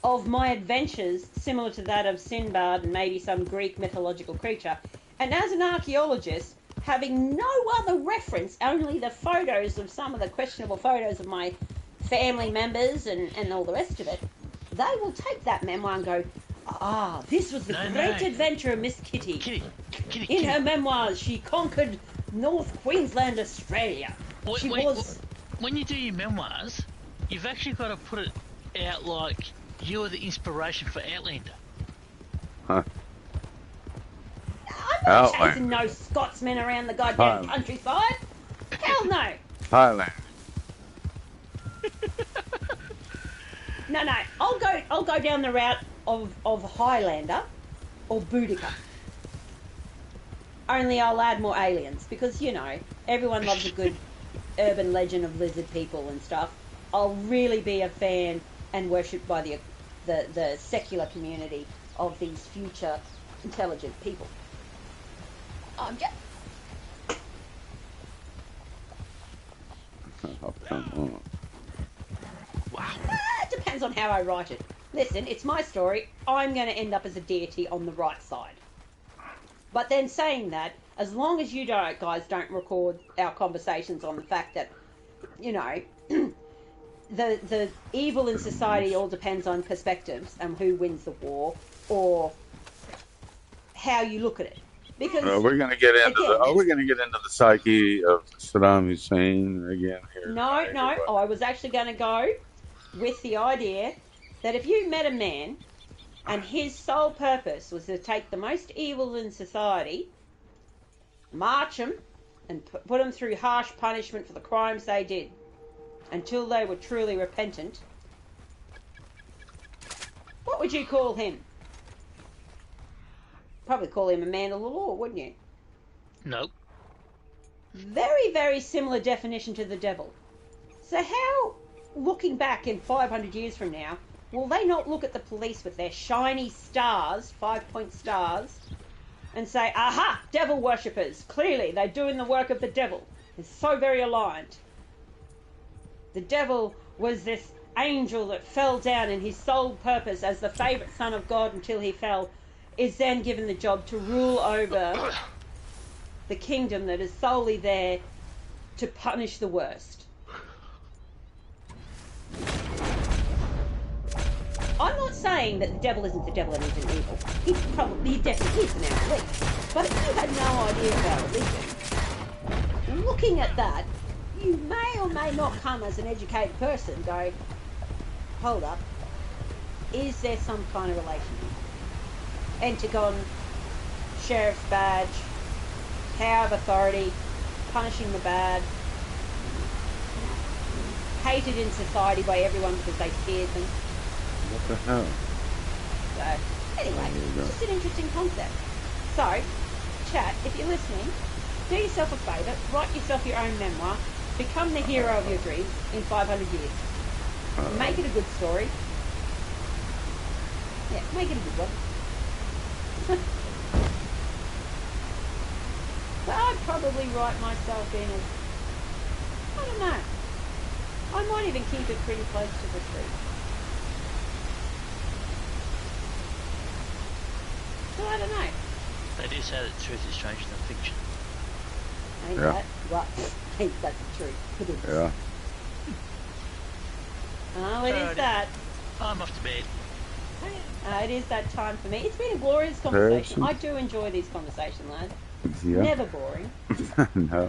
of my adventures, similar to that of Sinbad and maybe some Greek mythological creature. And as an archaeologist, having no other reference, only the photos of some of the questionable photos of my family members and all the rest of it, they will take that memoir and go, this was the great adventure of Miss Kitty. In her memoirs, she conquered North Queensland, Australia. When you do your memoirs, you've actually got to put it out like you're the inspiration for Outlander. Huh. I'm not chasing no Scotsmen around the goddamn countryside. Hell no. Thailand. No. I'll go down the route of Highlander or Boudica. Only I'll add more aliens because, you know, everyone loves a good urban legend of lizard people and stuff. I'll really be a fan and worshipped by the secular community of these future intelligent people. Oh, come on. Wow. It depends on how I write it. Listen, it's my story. I'm going to end up as a deity on the right side. But then saying that, as long as you guys don't record our conversations on the fact that, you know, the evil in society all depends on perspectives and who wins the war or how you look at it. Because we're going to get into are we going to get into the psyche of Saddam Hussein again here? No. I was actually going to go with the idea that if you met a man and his sole purpose was to take the most evil in society, march them, and put them through harsh punishment for the crimes they did until they were truly repentant, what would you call him? Probably call him a man of the law, wouldn't you? Nope. Very, very similar definition to the devil. So how, looking back in 500 years from now, will they not look at the police with their shiny stars, 5-point stars, and say, aha, devil worshippers, clearly they're doing the work of the devil. It's so very aligned. The devil was this angel that fell down, and his sole purpose as the favourite son of God until he fell is then given the job to rule over the kingdom that is solely there to punish the worst. I'm not saying that the devil isn't the devil and isn't evil. He definitely is in our belief. But if you had no idea about religion, looking at that, you may or may not come as an educated person go, hold up, is there some kind of relation? Entagon, sheriff's badge, power of authority, punishing the bad, hated in society by everyone because they feared them. What the hell? So, anyway, it's just an interesting concept. So, chat, if you're listening, do yourself a favour, write yourself your own memoir, become the hero of your dreams in 500 years. Make it a good story. Yeah, make it a good one. But I'd probably write myself in as, I don't know, I might even keep it pretty close to the truth. So I don't know. They do say that truth is stranger than fiction. Ain't Yeah. that what? Ain't that the truth? Yeah. Oh, it is that. I'm off to bed. It is that time for me. It's been a glorious conversation. I do enjoy these conversations, lads. Yeah. Never boring. No.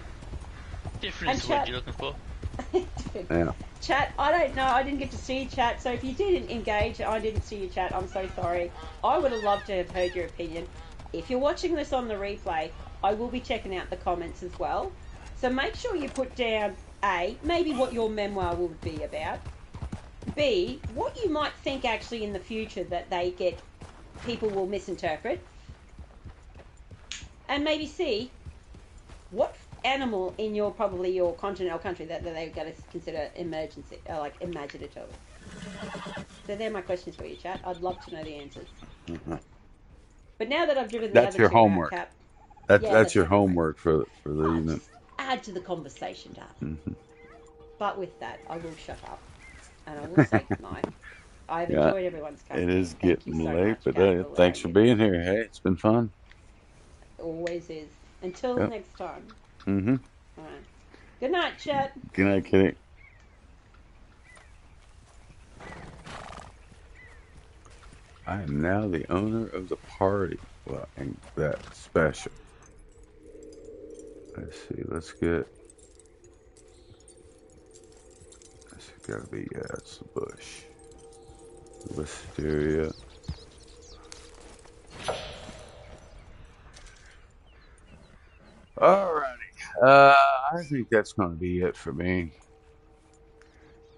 Different is the word you're looking for. Yeah. Chat, I don't know. I didn't get to see chat, so if you didn't engage, I didn't see your chat. I'm so sorry. I would have loved to have heard your opinion. If you're watching this on the replay, I will be checking out the comments as well. So make sure you put down A, maybe what your memoir will be about. B, what you might think actually in the future that people will misinterpret. And maybe C, what animal in your continent or country that they're going to consider imaginative. So they're my questions for you, chat. I'd love to know the answers. Mm-hmm. But now that I've driven the That's other your two homework. out, Cap, That's your homework for the evening. Add to the conversation, darling. Mm-hmm. But with that, I will shut up and I will say goodnight. I've enjoyed everyone's company. It is Thank getting you so late, much, but Cap, thanks for being here. Hey, it's been fun. Always is. Until next time. Mm-hmm. All right. Good night, chat. Good night, Kitty. I am now the owner of the party. Well, ain't that special. Let's see. Let's get. It's gotta be it's the bush. Wisteria. Alrighty. I think that's gonna be it for me.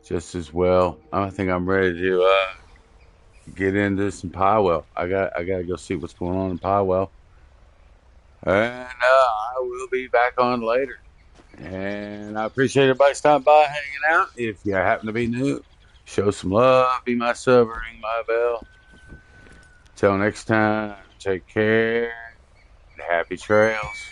Just as well. I think I'm ready to get into some Powell. I gotta go see what's going on in Powell. And I will be back on later. And I appreciate everybody stopping by, hanging out. If you happen to be new, show some love, be my sub, ring my bell. Till next time, take care. Happy trails.